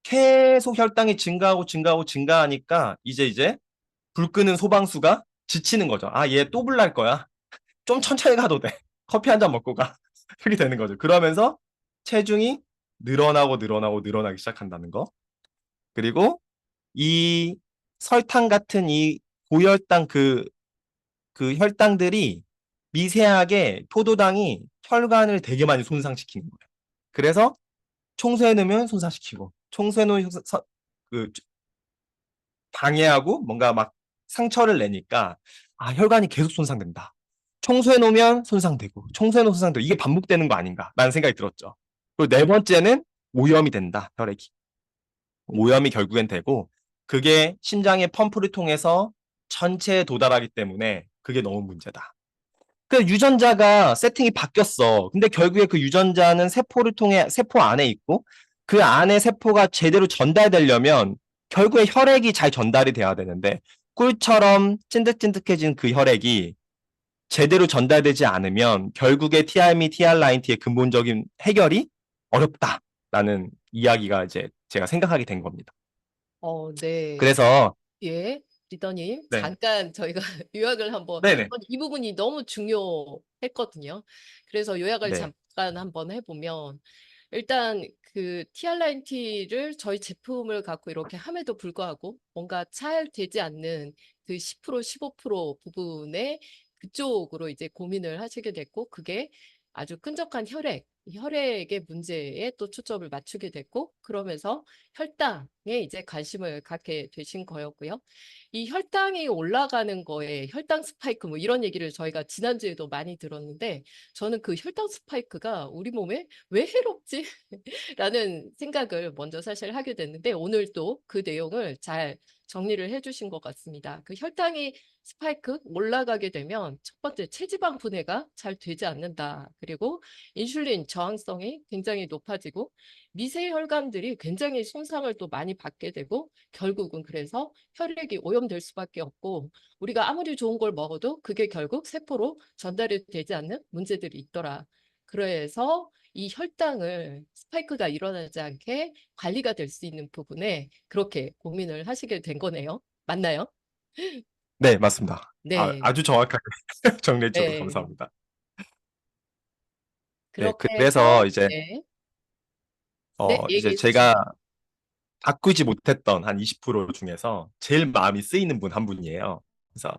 계속 혈당이 증가하니까 이제 불 끄는 소방수가 지치는 거죠. 얘 또 불날 거야. 좀 천천히 가도 돼. 커피 한 잔 먹고 가. 이렇게 되는 거죠. 그러면서 체중이 늘어나기 시작한다는 거. 그리고 이 설탕 같은 이 고혈당 그 혈당들이 미세하게 포도당이 혈관을 되게 많이 손상시키는 거예요. 그래서 청소해 놓으면 손상시키고, 청소해 놓으면 방해하고 뭔가 막 상처를 내니까 혈관이 계속 손상된다. 청소해 놓으면 손상되고, 청소해 놓으면 손상되고, 이게 반복되는 거 아닌가라는 생각이 들었죠. 그리고 네 번째는 오염이 된다, 혈액이. 오염이 결국엔 되고, 그게 심장의 펌프를 통해서 전체에 도달하기 때문에 그게 너무 문제다. 그 유전자가 세팅이 바뀌었어. 근데 결국에 그 유전자는 세포를 통해 세포 안에 있고 그 안에 세포가 제대로 전달되려면 결국에 혈액이 잘 전달이 돼야 되는데 꿀처럼 찐득찐득해진 그 혈액이 제대로 전달되지 않으면 결국에 TRM이 TR90의 근본적인 해결이 어렵다라는 이야기가 이제 제가 생각하게 된 겁니다. 네. 그래서 예, 리더님, 네, 잠깐 저희가 요약을 네네, 이 부분이 너무 중요했거든요. 그래서 요약을 네, 잠깐 한번 해보면, 일단 그 TR90를 저희 제품을 갖고 이렇게 함에도 불구하고 뭔가 잘 되지 않는 그 10%, 15% 부분에 그쪽으로 이제 고민을 하시게 됐고, 그게 아주 끈적한 혈액의 문제에 또 초점을 맞추게 됐고, 그러면서 혈당에 이제 관심을 갖게 되신 거였고요. 이 혈당이 올라가는 거에 혈당 스파이크 뭐 이런 얘기를 저희가 지난주에도 많이 들었는데, 저는 그 혈당 스파이크가 우리 몸에 왜 해롭지? 라는 생각을 먼저 사실 하게 됐는데, 오늘 또 그 내용을 잘 정리를 해주신 것 같습니다. 그 혈당이 스파이크 올라가게 되면 첫 번째 체지방 분해가 잘 되지 않는다. 그리고 인슐린 저항성이 굉장히 높아지고 미세 혈관들이 굉장히 손상을 또 많이 받게 되고, 결국은 그래서 혈액이 오염될 수밖에 없고, 우리가 아무리 좋은 걸 먹어도 그게 결국 세포로 전달이 되지 않는 문제들이 있더라. 그래서 이 혈당을 스파이크가 일어나지 않게 관리가 될 수 있는 부분에 그렇게 고민을 하시게 된 거네요. 맞나요? 네, 맞습니다. 네. 아주 정확하게 정리해 주셔서 네. 감사합니다. 네, 그렇게 해서 그래서 이제 네. 네, 이제 얘기해 주세요. 제가 바꾸지 못했던 한 20% 중에서 제일 마음이 쓰이는 분 한 분이에요. 그래서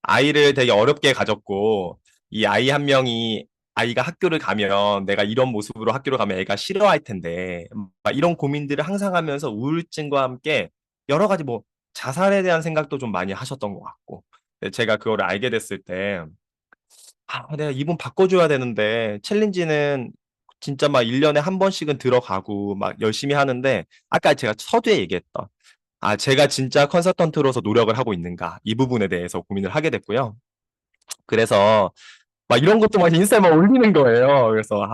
아이를 되게 어렵게 가졌고, 이 아이 한 명이 아이가 학교를 가면 내가 이런 모습으로 학교를 가면 애가 싫어할 텐데, 막 이런 고민들을 항상 하면서 우울증과 함께 여러 가지 뭐 자살에 대한 생각도 좀 많이 하셨던 것 같고, 제가 그거를 알게 됐을 때, 내가 이분 바꿔줘야 되는데, 챌린지는 진짜 막 1년에 한 번씩은 들어가고 막 열심히 하는데, 아까 제가 서두에 얘기했던, 제가 진짜 컨설턴트로서 노력을 하고 있는가, 이 부분에 대해서 고민을 하게 됐고요. 그래서 막 이런 것도 막 인스타에 막 올리는 거예요. 그래서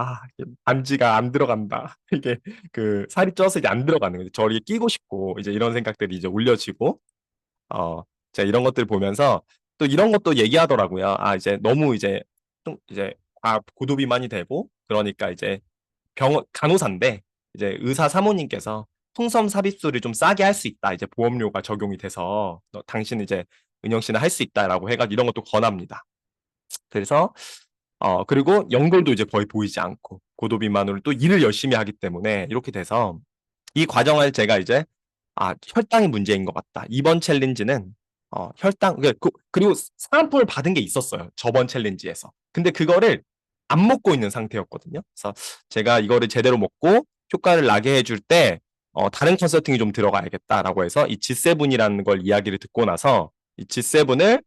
반지가 안 들어간다. 이게 그 살이 쪄서 이제 안 들어가는 거죠. 저를 끼고 싶고 이제 이런 생각들이 이제 올려지고 제가 이런 것들 보면서 또 이런 것도 얘기하더라고요. 이제 너무 이제 좀 이제 고도비만이 되고 그러니까 이제 간호사인데 이제 의사 사모님께서 풍선 삽입술을 좀 싸게 할 수 있다. 이제 보험료가 적용이 돼서 당신 이제 은영 씨는 할 수 있다라고 해가지고 이런 것도 권합니다. 그래서 그리고 연골도 이제 거의 보이지 않고 고도비만으로 또 일을 열심히 하기 때문에 이렇게 돼서 이 과정을 제가 이제 혈당이 문제인 것 같다. 이번 챌린지는 혈당 그리고 사은품을 받은 게 있었어요. 저번 챌린지에서. 근데 그거를 안 먹고 있는 상태였거든요. 그래서 제가 이거를 제대로 먹고 효과를 나게 해줄 때 다른 컨설팅이 좀 들어가야겠다라고 해서 이 G7이라는 걸 이야기를 듣고 나서 이 G7을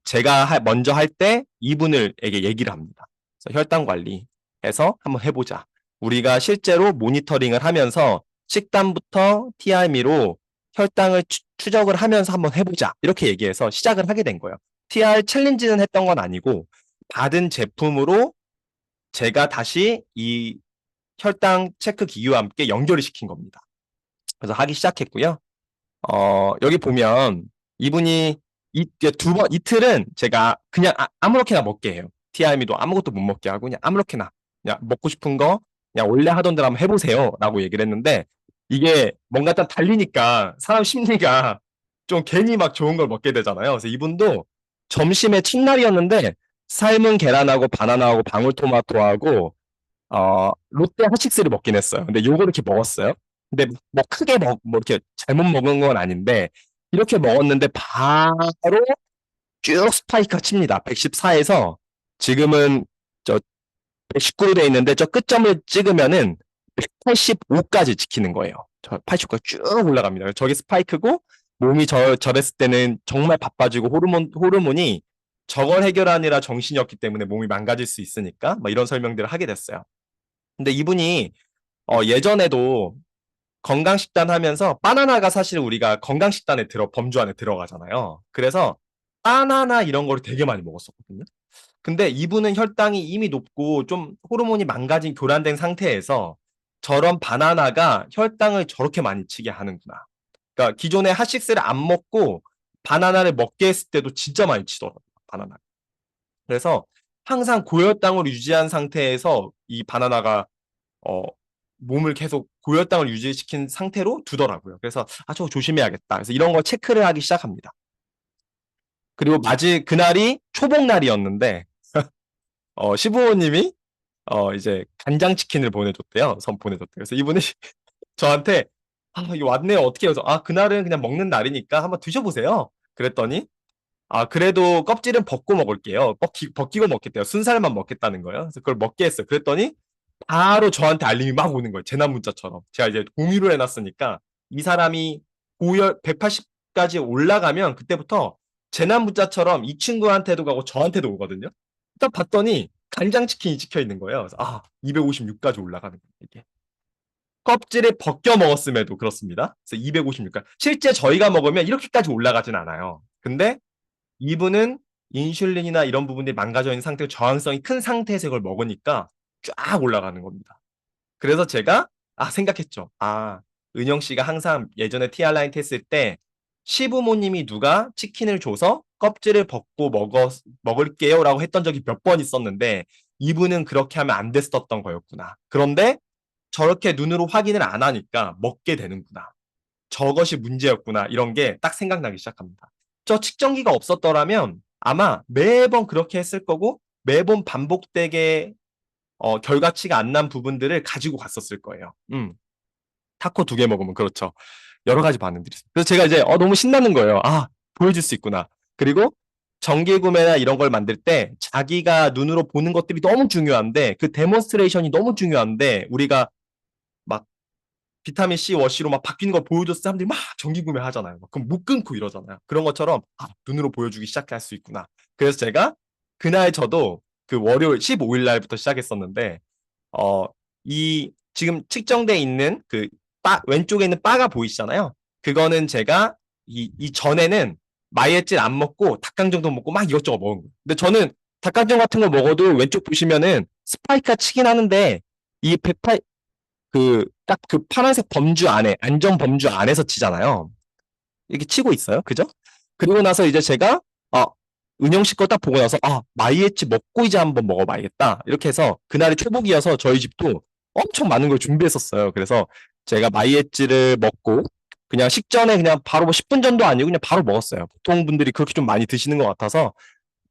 제가 먼저 할 때 이분에게 얘기를 합니다. 그래서 혈당 관리해서 한번 해보자. 우리가 실제로 모니터링을 하면서 식단부터 TRM로 혈당을 추적을 하면서 한번 해보자. 이렇게 얘기해서 시작을 하게 된 거예요. TR 챌린지는 했던 건 아니고 받은 제품으로 제가 다시 이 혈당 체크 기기와 함께 연결을 시킨 겁니다. 그래서 하기 시작했고요. 여기 보면 이분이 이틀은 제가 그냥 아무렇게나 먹게 해요. TRM도 아무것도 못 먹게 하고 그냥 아무렇게나 그냥 먹고 싶은 거 그냥 원래 하던 대로 한번 해보세요 라고 얘기를 했는데 이게 뭔가 딱 달리니까 사람 심리가 좀 괜히 막 좋은 걸 먹게 되잖아요. 그래서 이분도 점심에 첫날이었는데 삶은 계란하고 바나나하고 방울토마토하고 롯데 핫식스를 먹긴 했어요. 근데 요거 이렇게 먹었어요. 근데 뭐 크게 뭐 이렇게 잘못 먹은 건 아닌데 이렇게 먹었는데 바로 쭉 스파이크가 칩니다. 114에서 지금은 저 119로 돼 있는데 저 끝점을 찍으면은 185까지 지키는 거예요. 저 85까지 쭉 올라갑니다. 저게 스파이크고 몸이 저랬을 때는 정말 바빠지고 호르몬이 저걸 해결하느라 정신이 없기 때문에 몸이 망가질 수 있으니까 막 이런 설명들을 하게 됐어요. 근데 이분이 예전에도 건강식단 하면서 바나나가 사실 우리가 건강식단에 범주 안에 들어가잖아요. 그래서 바나나 이런 거를 되게 많이 먹었었거든요. 근데 이분은 혈당이 이미 높고 좀 호르몬이 망가진 교란된 상태에서 저런 바나나가 혈당을 저렇게 많이 치게 하는구나. 그러니까 기존에 핫식스를 안 먹고 바나나를 먹게 했을 때도 진짜 많이 치더라고요. 바나나. 그래서 항상 고혈당을 유지한 상태에서 이 바나나가 몸을 계속 고혈당을 유지시킨 상태로 두더라고요. 그래서 저거 조심해야겠다. 그래서 이런 걸 체크를 하기 시작합니다. 그리고 그날이 초복날이었는데 시부모님이 이제 간장치킨을 보내줬대요. 보내줬대요. 그래서 이분이 저한테 이거 왔네요. 어떻게 해서 그날은 그냥 먹는 날이니까 한번 드셔보세요. 그랬더니 그래도 껍질은 벗고 먹을게요. 벗기고 먹겠대요. 순살만 먹겠다는 거예요. 그래서 그걸 먹게 했어요. 그랬더니 바로 저한테 알림이 막 오는 거예요. 재난 문자처럼. 제가 이제 공유를 해놨으니까 이 사람이 180까지 올라가면 그때부터 재난 문자처럼 이 친구한테도 가고 저한테도 오거든요. 딱 봤더니 간장치킨이 찍혀 있는 거예요. 그래서 256까지 올라가는 거예요. 이게. 껍질을 벗겨 먹었음에도 그렇습니다. 그래서 256까지. 실제 저희가 먹으면 이렇게까지 올라가진 않아요. 근데 이분은 인슐린이나 이런 부분들이 망가져 있는 상태고 저항성이 큰 상태에서 이걸 먹으니까 쫙 올라가는 겁니다. 그래서 제가 생각했죠. 은영 씨가 항상 예전에 TR 라인 했을 때 시부모님이 누가 치킨을 줘서 껍질을 벗고 먹을게요 라고 했던 적이 몇 번 있었는데 이분은 그렇게 하면 안 됐었던 거였구나. 그런데 저렇게 눈으로 확인을 안 하니까 먹게 되는구나. 저것이 문제였구나. 이런 게 딱 생각나기 시작합니다. 저 측정기가 없었더라면 아마 매번 그렇게 했을 거고 매번 반복되게 결과치가 안 난 부분들을 가지고 갔었을 거예요. 타코 2개 먹으면 그렇죠. 여러 가지 반응들이 있어요. 그래서 제가 이제 너무 신나는 거예요. 아, 보여줄 수 있구나. 그리고 정기 구매나 이런 걸 만들 때 자기가 눈으로 보는 것들이 너무 중요한데 그 데몬스트레이션이 너무 중요한데 우리가 막 비타민 C 워시로 막 바뀌는 걸 보여줬을 때 사람들이 막 정기 구매 하잖아요. 그럼 못 끊고 이러잖아요. 그런 것처럼 눈으로 보여주기 시작할 수 있구나. 그래서 제가 그날 저도 그 월요일 15일 날부터 시작했었는데 이 지금 측정돼 있는 그 왼쪽에 있는 바가 보이시잖아요. 그거는 제가 이 전에는 마이애질 안 먹고 닭강정도 먹고 막 이것저것 먹은 거예요. 근데 저는 닭강정 같은 거 먹어도 왼쪽 보시면은 스파이크가 치긴 하는데 이 108, 딱 그 파란색 범주 안에, 안전 범주 안에서 치잖아요. 이렇게 치고 있어요. 그죠? 그리고 나서 이제 제가, 은영 씨 거 딱 보고 나서, 마이애치 먹고 이제 한번 먹어봐야겠다. 이렇게 해서, 그날이 초복이어서 저희 집도 엄청 많은 걸 준비했었어요. 그래서 제가 마이애치를 먹고, 그냥 식전에 그냥 바로 뭐 10분 전도 아니고 그냥 바로 먹었어요. 보통 분들이 그렇게 좀 많이 드시는 것 같아서,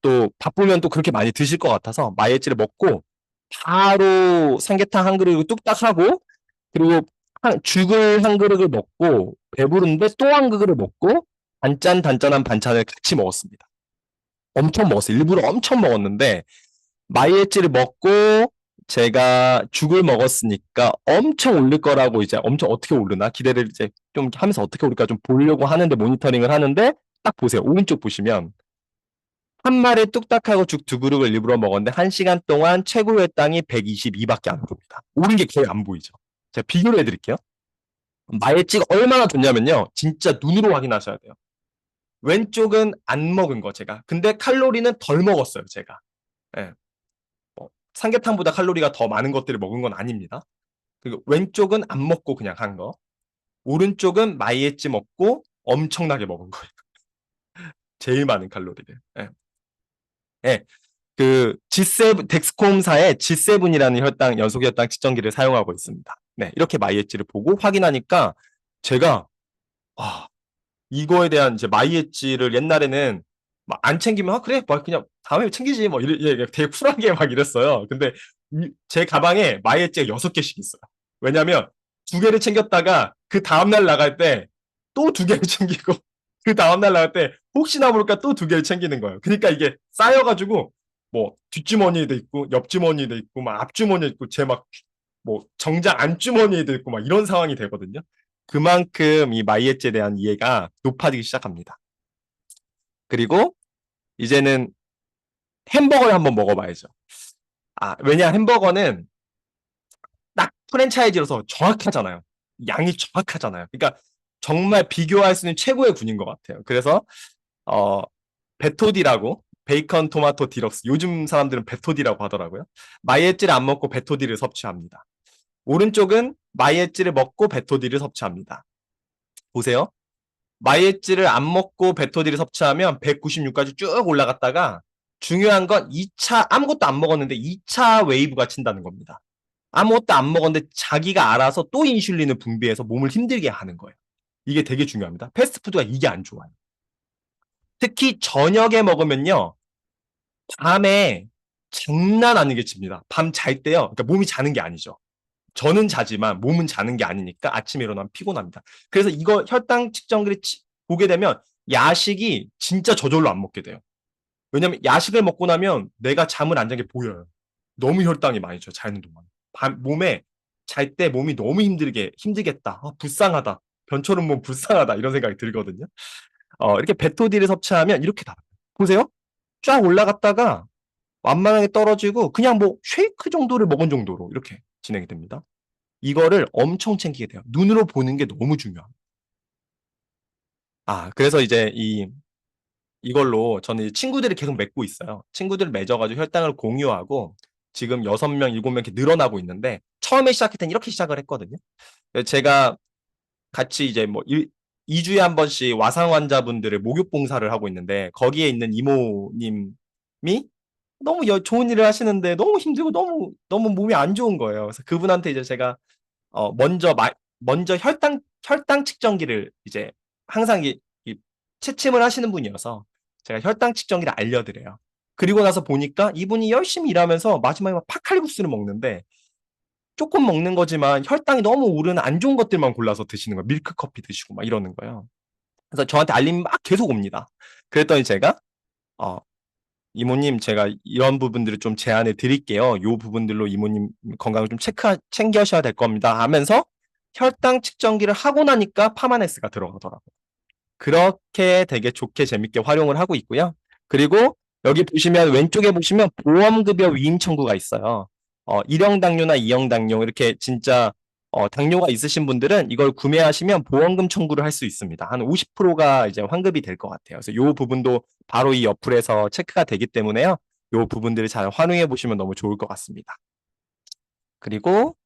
또 바쁘면 또 그렇게 많이 드실 것 같아서, 마이애치를 먹고, 바로 삼계탕 한 그릇 뚝딱 하고, 그리고 죽을 한 그릇을 먹고 배부른데 또 한 그릇을 먹고 단짠한 반찬을 같이 먹었습니다. 엄청 먹었어요. 일부러 엄청 먹었는데 마이애찌를 먹고 제가 죽을 먹었으니까 엄청 오를 거라고 이제 엄청 어떻게 오르나 기대를 이제 좀 하면서 어떻게 오를까 좀 보려고 하는데 모니터링을 하는데 딱 보세요. 오른쪽 보시면 한 마리 뚝딱하고 죽 2그릇을 일부러 먹었는데 1시간 동안 최고 혈당이 122밖에 안 보입니다. 오른 게 거의 안 보이죠. 제가 비교를 해드릴게요. 마이애찌가 얼마나 좋냐면요. 진짜 눈으로 확인하셔야 돼요. 왼쪽은 안 먹은 거 제가. 근데 칼로리는 덜 먹었어요. 제가. 예. 삼계탕보다 칼로리가 더 많은 것들을 먹은 건 아닙니다. 그리고 왼쪽은 안 먹고 그냥 한 거. 오른쪽은 마이애찌 먹고 엄청나게 먹은 거예요. 제일 많은 칼로리를. 예. 예. 그 G7 덱스콤사의 G7이라는 혈당 연속 혈당 측정기를 사용하고 있습니다. 네, 이렇게 마이애찌를 보고 확인하니까 제가 이거에 대한 이제 마이애찌를 옛날에는 막 안 챙기면 그래 막 그냥 다음에 챙기지 뭐 되게 쿨하게 막 이랬어요. 근데 제 가방에 마이애찌가 6개씩 있어요. 왜냐면 2개를 챙겼다가 그 다음날 나갈 때 또 2개를 챙기고 그 다음날 나갈 때 혹시나 모를까 또 2개를 챙기는 거예요. 그러니까 이게 쌓여가지고 뭐 뒷주머니에도 있고 옆주머니에도 있고 막 앞주머니에 있고 제 막 뭐 정장 안주머니에도 있고 막 이런 상황이 되거든요. 그만큼 이 마이애찌에 대한 이해가 높아지기 시작합니다. 그리고 이제는 햄버거를 한번 먹어봐야죠. 왜냐 햄버거는 딱 프랜차이즈로서 정확하잖아요. 양이 정확하잖아요. 그러니까 정말 비교할 수 있는 최고의 군인 것 같아요. 그래서 베토디라고 베이컨 토마토 디럭스 요즘 사람들은 베토디라고 하더라고요. 마이애찌를 안 먹고 베토디를 섭취합니다. 오른쪽은 마이애찌를 먹고 베토디를 섭취합니다. 보세요. 마이애찌를 안 먹고 베토디를 섭취하면 196까지 쭉 올라갔다가 중요한 건 2차 아무것도 안 먹었는데 2차 웨이브가 친다는 겁니다. 아무것도 안 먹었는데 자기가 알아서 또 인슐린을 분비해서 몸을 힘들게 하는 거예요. 이게 되게 중요합니다. 패스트푸드가 이게 안 좋아요. 특히 저녁에 먹으면요. 밤에 장난 아니게 칩니다. 밤 잘 때요. 그러니까 몸이 자는 게 아니죠. 저는 자지만 몸은 자는 게 아니니까 아침에 일어나면 피곤합니다. 그래서 이거 혈당 측정기를 보게 되면 야식이 진짜 저절로 안 먹게 돼요. 왜냐면 야식을 먹고 나면 내가 잠을 안 잔 게 보여요. 너무 혈당이 많이 쪄요. 자는 동안. 몸에 잘 때 몸이 너무 힘들겠다. 불쌍하다. 변처럼 몸 불쌍하다. 이런 생각이 들거든요. 이렇게 베토디를 섭취하면 이렇게 나와요. 보세요. 쫙 올라갔다가 완만하게 떨어지고 그냥 뭐 쉐이크 정도를 먹은 정도로 이렇게 진행이 됩니다. 이거를 엄청 챙기게 돼요. 눈으로 보는 게 너무 중요합니다. 그래서 이제 이걸로 저는 친구들이 계속 맺고 있어요. 친구들을 맺어가지고 혈당을 공유하고 지금 6명, 7명 이렇게 늘어나고 있는데 처음에 시작할 땐 이렇게 시작을 했거든요. 제가 같이 이제 뭐 2주에 한 번씩 와상 환자분들의 목욕 봉사를 하고 있는데 거기에 있는 이모님이 너무 좋은 일을 하시는데 너무 힘들고 너무 몸이 안 좋은 거예요. 그래서 그분한테 이제 제가 먼저 혈당 측정기를 이제 항상 채침을 하시는 분이어서 제가 혈당 측정기를 알려드려요. 그리고 나서 보니까 이분이 열심히 일하면서 마지막에 막 파칼국수를 먹는데 조금 먹는 거지만 혈당이 너무 오르는 안 좋은 것들만 골라서 드시는 거예요. 밀크 커피 드시고 막 이러는 거예요. 그래서 저한테 알림이 막 계속 옵니다. 그랬더니 제가 이모님 제가 이런 부분들을 좀 제안을 드릴게요. 요 부분들로 이모님 건강을 좀 챙겨셔야 될 겁니다. 하면서 혈당 측정기를 하고 나니까 파마네스가 들어가더라고요. 그렇게 되게 좋게 재밌게 활용을 하고 있고요. 그리고 여기 보시면 왼쪽에 보시면 보험급여 위임 청구가 있어요. 1형 당뇨나 2형 당뇨 이렇게 진짜 당뇨가 있으신 분들은 이걸 구매하시면 보험금 청구를 할 수 있습니다. 한 50%가 이제 환급이 될 것 같아요. 그래서 이 부분도 바로 이 어플에서 체크가 되기 때문에요. 이 부분들을 잘 활용해 보시면 너무 좋을 것 같습니다. 그리고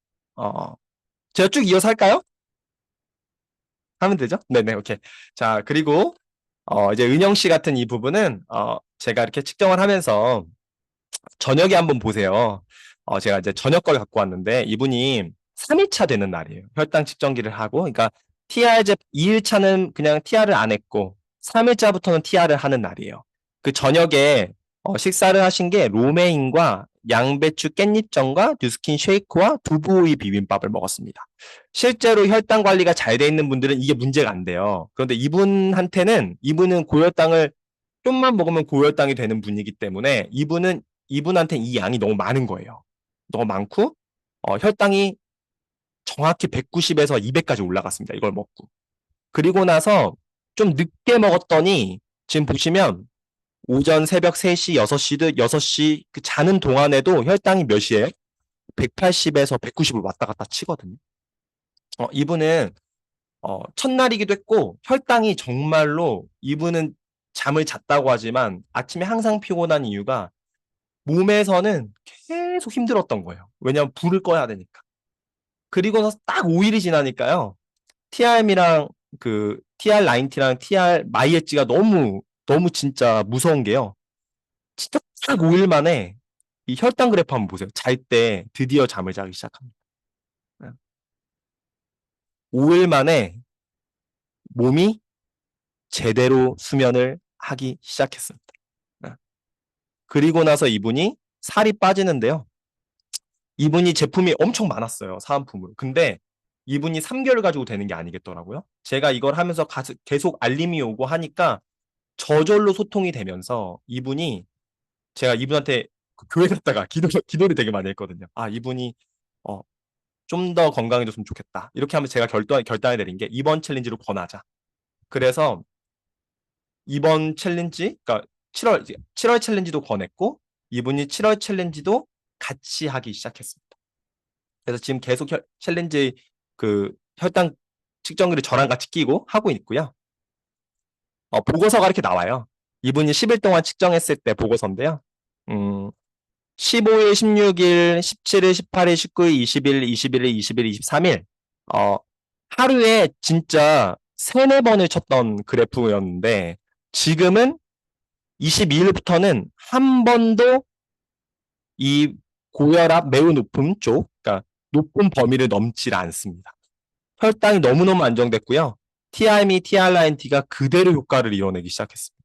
제가 쭉 이어서 할까요? 하면 되죠? 네네, 오케이. 자, 그리고 이제 은영 씨 같은 이 부분은 제가 이렇게 측정을 하면서 저녁에 한번 보세요. 제가 이제 저녁 걸 갖고 왔는데 이분이 3일차 되는 날이에요. 혈당 측정기를 하고, 그러니까 TR 2일차는 그냥 TR을 안 했고 3일차부터는 TR을 하는 날이에요. 그 저녁에 식사를 하신 게 로메인과 양배추 깻잎전과 뉴스킨 쉐이크와 두부오이 비빔밥을 먹었습니다. 실제로 혈당 관리가 잘 돼 있는 분들은 이게 문제가 안 돼요. 그런데 이분은 고혈당을 좀만 먹으면 고혈당이 되는 분이기 때문에 이분한테는 이 양이 너무 많은 거예요. 너무 많고 혈당이 정확히 190에서 200까지 올라갔습니다. 이걸 먹고. 그리고 나서 좀 늦게 먹었더니 지금 보시면 오전 새벽 3시, 6시 그 자는 동안에도 혈당이 몇이에요? 180에서 190을 왔다 갔다 치거든요. 이분은 첫날이기도 했고 혈당이 정말로 이분은 잠을 잤다고 하지만 아침에 항상 피곤한 이유가 몸에서는 계속 힘들었던 거예요. 왜냐하면 불을 꺼야 되니까. 그리고 나서 딱 5일이 지나니까요. TRM이랑 그 TR90랑 TR 마이 엣지가 너무 진짜 무서운 게요. 진짜 딱 5일 만에 이 혈당 그래프 한번 보세요. 잘 때 드디어 잠을 자기 시작합니다. 5일 만에 몸이 제대로 수면을 하기 시작했습니다. 그리고 나서 이분이 살이 빠지는데요. 이분이 제품이 엄청 많았어요. 사은품으로. 근데 이분이 3개월 가지고 되는 게 아니겠더라고요. 제가 이걸 하면서 계속 알림이 오고 하니까 저절로 소통이 되면서 제가 이분한테 교회 갔다가 기도를 되게 많이 했거든요. 이분이 좀 더 건강해졌으면 좋겠다. 이렇게 하면 제가 결단을 내린 게 이번 챌린지로 권하자. 그래서 이번 챌린지, 그러니까 7월 챌린지도 권했고 이분이 7월 챌린지도 같이 하기 시작했습니다. 그래서 지금 계속 챌린지 그 혈당 측정기를 저랑 같이 끼고 하고 있고요. 보고서가 이렇게 나와요. 이분이 10일 동안 측정했을 때 보고서인데요. 15일, 16일, 17일, 18일, 19일, 20일, 21일, 21일, 23일 하루에 진짜 3-4번을 쳤던 그래프였는데 지금은 22일부터는 한 번도 이 고혈압 매우 높은 쪽, 그러니까 높은 범위를 넘질 않습니다. 혈당이 너무너무 안정됐고요. TRM이 TR9T가 그대로 효과를 이뤄내기 시작했습니다.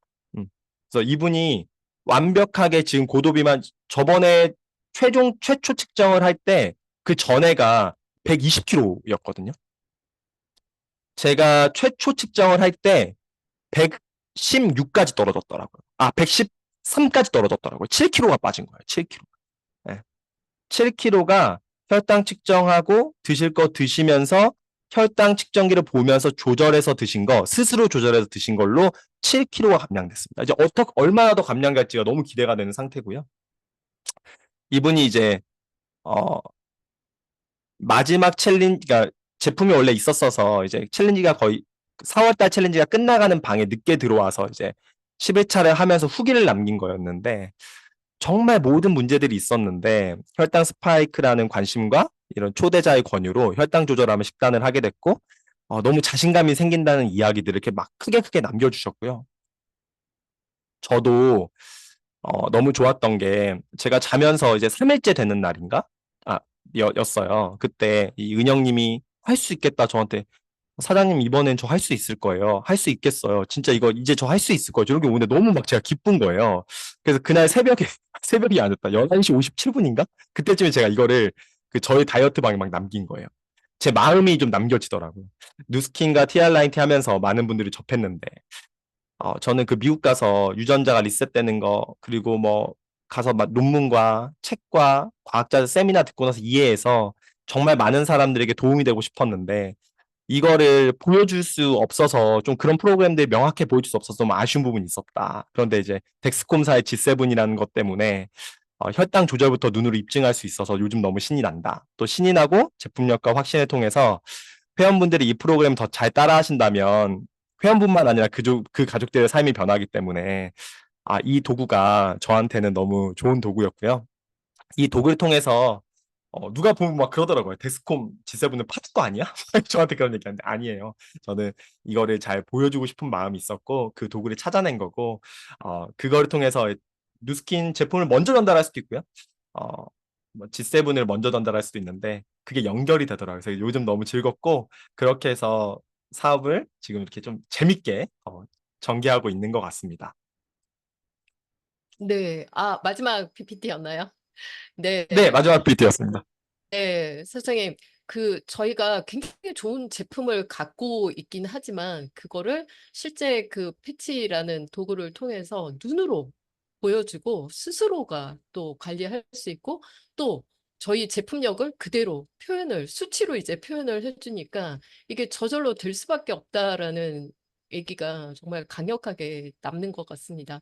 그래서 이분이 완벽하게 지금 고도비만 저번에 최초 측정을 할 때 그 전에가 120kg였거든요. 제가 최초 측정을 할 때 116까지 떨어졌더라고요. 113까지 떨어졌더라고요. 7kg가 빠진 거예요. 7kg. 네. 7kg가 혈당 측정하고 드실 거 드시면서 혈당 측정기를 보면서 스스로 조절해서 드신 걸로 7kg가 감량됐습니다. 이제 얼마나 더 감량될지가 너무 기대가 되는 상태고요. 이분이 이제 마지막 챌린지가 제품이 원래 있었어서 이제 챌린지가 거의 4월달 챌린지가 끝나가는 방에 늦게 들어와서 이제 11차를 하면서 후기를 남긴 거였는데 정말 모든 문제들이 있었는데 혈당 스파이크라는 관심과 이런 초대자의 권유로 혈당 조절하면 식단을 하게 됐고 너무 자신감이 생긴다는 이야기들을 이렇게 막 크게 남겨주셨고요. 저도 너무 좋았던 게 제가 자면서 이제 3일째 되는 날인가? 였어요. 그때 이 은영님이 할 수 있겠다 저한테 사장님, 이번엔 저 할 수 있을 거예요. 할 수 있겠어요. 진짜 이거 이제 저 할 수 있을 거예요. 이런 게 오는데 너무 막 제가 기쁜 거예요. 그래서 그날 새벽에, 새벽이 아니었다. 11시 57분인가? 그때쯤에 제가 이거를 그 저희 다이어트 방에 막 남긴 거예요. 제 마음이 좀 남겨지더라고요. 누스킨과 TR90 하면서 많은 분들이 접했는데, 저는 그 미국 가서 유전자가 리셋되는 거, 그리고 뭐, 가서 막 논문과 책과 과학자 세미나 듣고 나서 이해해서 정말 많은 사람들에게 도움이 되고 싶었는데, 이거를 보여줄 수 없어서 좀 그런 프로그램들이 명확히 보여줄 수 없어서 좀 아쉬운 부분이 있었다. 그런데 이제 덱스콤사의 G7이라는 것 때문에 혈당 조절부터 눈으로 입증할 수 있어서 요즘 너무 신이 난다. 또 신이 나고 제품력과 확신을 통해서 회원분들이 이 프로그램 더 잘 따라 하신다면 회원뿐만 아니라 그 가족들의 삶이 변하기 때문에 이 도구가 저한테는 너무 좋은 도구였고요. 이 도구를 통해서 누가 보면 막 그러더라고요. 데스콤 G7은 파트 거 아니야? 저한테 그런 얘기하는데 아니에요. 저는 이거를 잘 보여주고 싶은 마음이 있었고 그 도구를 찾아낸 거고 그거를 통해서 누스킨 제품을 먼저 전달할 수도 있고요. 뭐 G7을 먼저 전달할 수도 있는데 그게 연결이 되더라고요. 그래서 요즘 너무 즐겁고 그렇게 해서 사업을 지금 이렇게 좀 재밌게 전개하고 있는 것 같습니다. 네. 마지막 PPT였나요? 네. 네, 마지막 비트였습니다. 네, 선생님, 저희가 굉장히 좋은 제품을 갖고 있긴 하지만, 그거를 실제 그 패치라는 도구를 통해서 눈으로 보여주고, 스스로가 또 관리할 수 있고, 또 저희 제품력을 그대로 수치로 이제 표현을 해주니까, 이게 저절로 될 수밖에 없다라는 얘기가 정말 강력하게 남는 것 같습니다.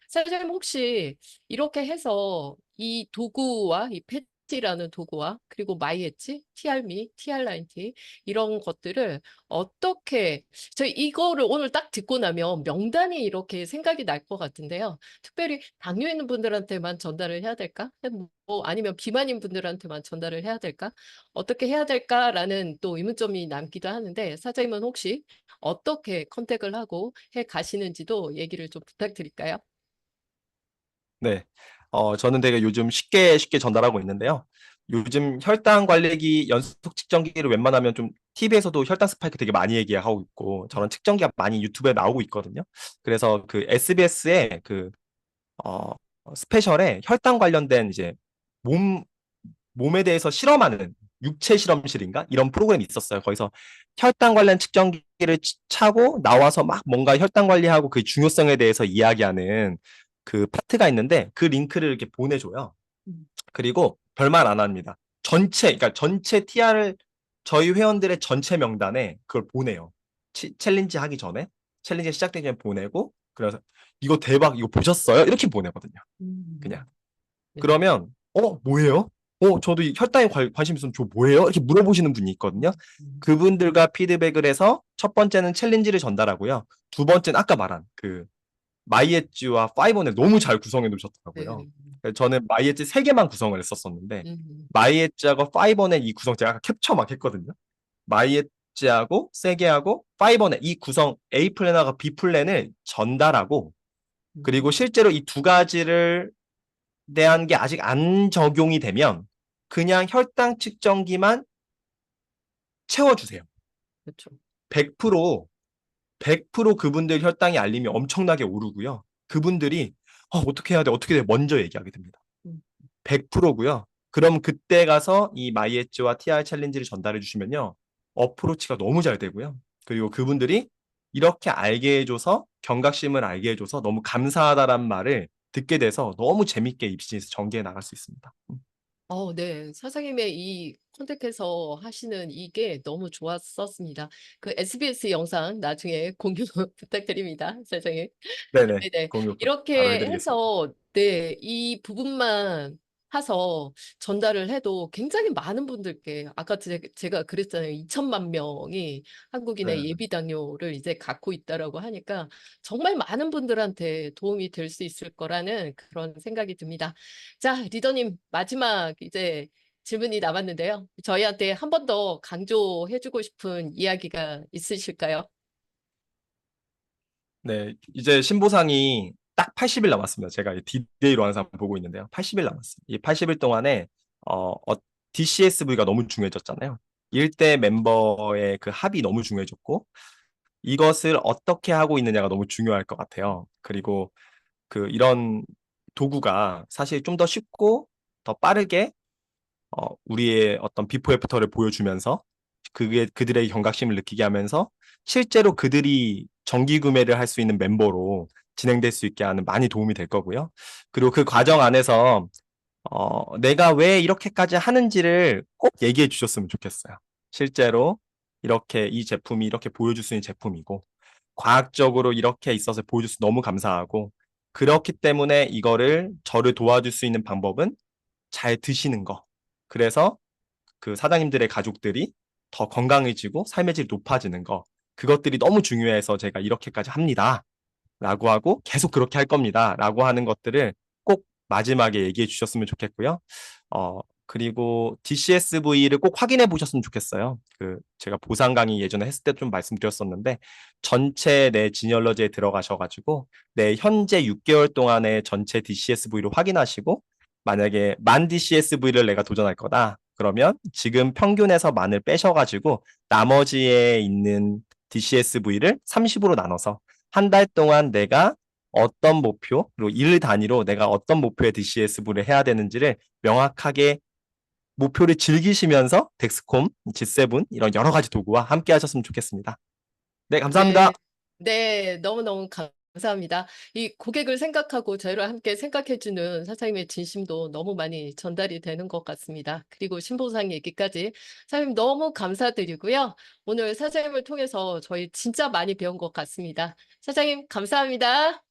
사장님, 혹시 이렇게 해서 이 도구와 이 패치라는 도구와 그리고 마이엣지, TR미, TR90 이런 것들을 어떻게 저희 이거를 오늘 딱 듣고 나면 명단이 이렇게 생각이 날 것 같은데요. 특별히 당뇨 있는 분들한테만 전달을 해야 될까? 뭐 아니면 비만인 분들한테만 전달을 해야 될까? 어떻게 해야 될까라는 또 의문점이 남기도 하는데 사장님은 혹시 어떻게 컨택을 하고 해 가시는지도 얘기를 좀 부탁드릴까요? 네. 저는 되게 요즘 쉽게 전달하고 있는데요. 요즘 혈당 관리기, 연속 측정기를 웬만하면 좀 TV에서도 혈당 스파이크 되게 많이 얘기하고 있고, 저런 측정기가 많이 유튜브에 나오고 있거든요. 그래서 그 SBS의 어, 스페셜에 혈당 관련된 이제 몸, 몸에 대해서 실험하는 육체 실험실인가? 이런 프로그램이 있었어요. 거기서 혈당 관련 측정기를 차고 나와서 막 뭔가 혈당 관리하고 그 중요성에 대해서 이야기하는 그 파트가 있는데 그 링크를 이렇게 보내줘요. 음. 그리고 별말 안 합니다. 그러니까 전체 TR을 저희 회원들의 전체 명단에 그걸 보내요. 챌린지 하기 전에, 챌린지 시작되기 전에 보내고, 그래서 이거 대박, 이거 보셨어요? 이렇게 보내거든요. 그냥. 네. 그러면, 뭐예요? 저도 이 혈당에 관심 있으면 저 뭐예요? 이렇게 물어보시는 분이 있거든요. 그분들과 피드백을 해서 첫 번째는 챌린지를 전달하고요. 두 번째는 아까 말한 그 마이엣지와 파이번을 너무 잘 구성해 놓으셨더라고요. 네. 저는 마이엣지 3개만 구성을 했었었는데 음. 마이엣지하고 파이번의 이 구성 제가 아까 캡처 막 했거든요. 마이엣지하고 세게하고 파이번의 이 구성 A 플랜하고 B 플랜을 전달하고 그리고 실제로 이 두 가지를 대한 게 아직 안 적용이 되면 그냥 혈당 측정기만 채워주세요. 그렇죠. 100% 100% 그분들 혈당이 알림이 엄청나게 오르고요. 그분들이 어떻게 해야 돼? 어떻게 돼? 먼저 얘기하게 됩니다. 음. 100%고요. 그럼 그때 가서 이 마이엣지와 TR 챌린지를 전달해 주시면요. 어프로치가 너무 잘 되고요. 그리고 그분들이 이렇게 알게 해줘서 경각심을 알게 해줘서 너무 감사하다란 말을 듣게 돼서 너무 재밌게 이 비즈니스 전개해 나갈 수 있습니다. 네. 선생님의 이 컨택해서 하시는 이게 너무 좋았었습니다. 그 SBS 영상 나중에 공유 부탁드립니다, 선생님. 네네. 네네. 공유 바로 이렇게 해드리겠습니다. 해서, 네, 이 부분만 해서 전달을 해도 굉장히 많은 분들께, 아까 제가 그랬잖아요. 2천만 명이 한국인의 네. 예비 당뇨를 이제 갖고 있다라고 하니까 정말 많은 분들한테 도움이 될 수 있을 거라는 그런 생각이 듭니다. 자, 리더님, 마지막 이제 질문이 남았는데요. 저희한테 한 번 더 강조해주고 싶은 이야기가 있으실까요? 네, 이제 신보상이 딱 80일 남았습니다. 제가 이 D-Day로 항상 보고 있는데요. 80일 남았어요. 이 80일 동안에 DCSV가 너무 중요해졌잖아요. 일대 멤버의 그 합이 너무 중요해졌고 이것을 어떻게 하고 있느냐가 너무 중요할 것 같아요. 그리고 이런 도구가 사실 좀 더 쉽고 더 빠르게 우리의 어떤 비포 애프터를 보여주면서 그게 그들의 경각심을 느끼게 하면서 실제로 그들이 정기 구매를 할 수 있는 멤버로 진행될 수 있게 하는 많이 도움이 될 거고요. 그리고 그 과정 안에서 내가 왜 이렇게까지 하는지를 꼭 얘기해 주셨으면 좋겠어요. 실제로 이렇게 이 제품이 이렇게 보여줄 수 있는 제품이고 과학적으로 이렇게 있어서 보여줘서 너무 감사하고 그렇기 때문에 이거를 저를 도와줄 수 있는 방법은 잘 드시는 거. 그래서 그 사장님들의 가족들이 더 건강해지고 삶의 질이 높아지는 거. 그것들이 너무 중요해서 제가 이렇게까지 합니다. 라고 하고 계속 그렇게 할 겁니다. 라고 하는 것들을 꼭 마지막에 얘기해 주셨으면 좋겠고요. 그리고 DCSV를 꼭 확인해 보셨으면 좋겠어요. 제가 보상 강의 예전에 했을 때 좀 말씀드렸었는데 전체 내 지니얼러지에 들어가셔가지고 내 현재 6개월 동안의 전체 DCSV를 확인하시고 만약에 10,000 DCSV를 내가 도전할 거다. 그러면 지금 평균에서 10,000을 빼셔가지고 나머지에 있는 DCSV를 30으로 나눠서 한 달 동안 내가 어떤 목표, 그리고 일 단위로 내가 어떤 목표의 DCSV를 해야 되는지를 명확하게 목표를 즐기시면서 덱스콤, G7 이런 여러 가지 도구와 함께 하셨으면 좋겠습니다. 네, 감사합니다. 네, 너무너무 감사합니다. 이 고객을 생각하고 저희를 함께 생각해주는 사장님의 진심도 너무 많이 전달이 되는 것 같습니다. 그리고 신보상 얘기까지 사장님 너무 감사드리고요. 오늘 사장님을 통해서 저희 진짜 많이 배운 것 같습니다. 사장님 감사합니다.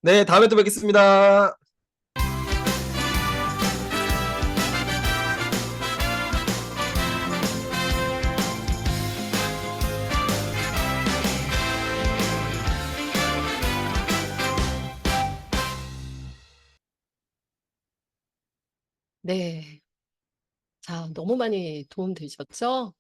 네, 다음에 또 뵙겠습니다. 네. 자, 너무 많이 도움 되셨죠?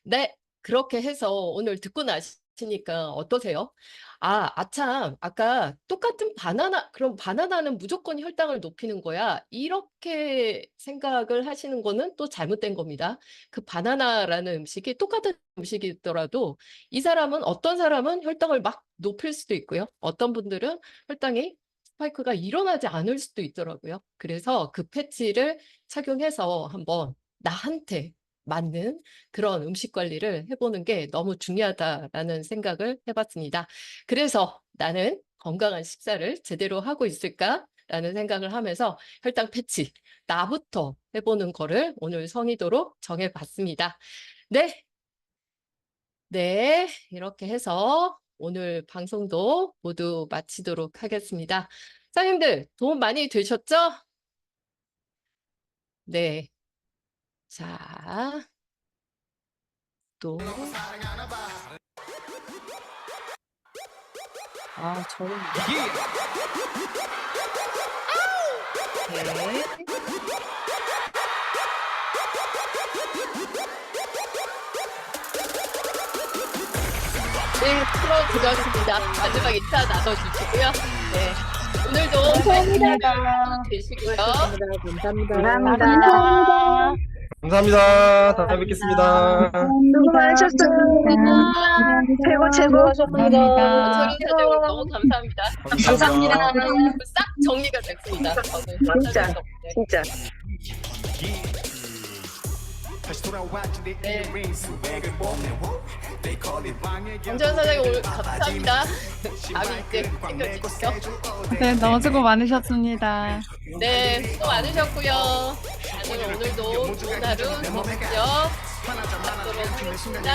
네, 그렇게 해서 오늘 듣고 나시니까 어떠세요? 아참, 아까 똑같은 바나나, 그럼 바나나는 무조건 혈당을 높이는 거야. 이렇게 생각을 하시는 거는 또 잘못된 겁니다. 그 바나나라는 음식이 똑같은 음식이더라도 이 사람은, 어떤 사람은 혈당을 막 높일 수도 있고요. 어떤 분들은 혈당이 스파이크가 일어나지 않을 수도 있더라고요. 그래서 그 패치를 착용해서 한번 나한테 맞는 그런 음식 관리를 해보는 게 너무 중요하다라는 생각을 해봤습니다. 그래서 나는 건강한 식사를 제대로 하고 있을까라는 생각을 하면서 혈당 패치, 나부터 해보는 거를 오늘 성의도로 정해봤습니다. 네. 네. 이렇게 해서 오늘 방송도 모두 마치도록 하겠습니다. 사장님들 도움 많이 되셨죠? 네. 자, 또. 저는. 네. 네, 풀어드렸습니다. 마지막 인사 나눠주시고요. 네. 오늘도 감사합니다. 되시고요. 감사합니다. 감사합니다. 다음에 뵙겠습니다. 수고 많으셨습니다. 최고. 저희 사장님 너무 감사합니다. 감사합니다. 싹 정리가 됐습니다. 저는 진짜. 덕분에. 진짜. 네. 정재현 사장님 오늘 감사합니다. 다음에 이제 챙겨주시죠. 네, 너무 수고 많으셨습니다. 네, 수고 많으셨고요. 다들 오늘도 좋은 하루 되십시오. 앞으로 하겠습니다.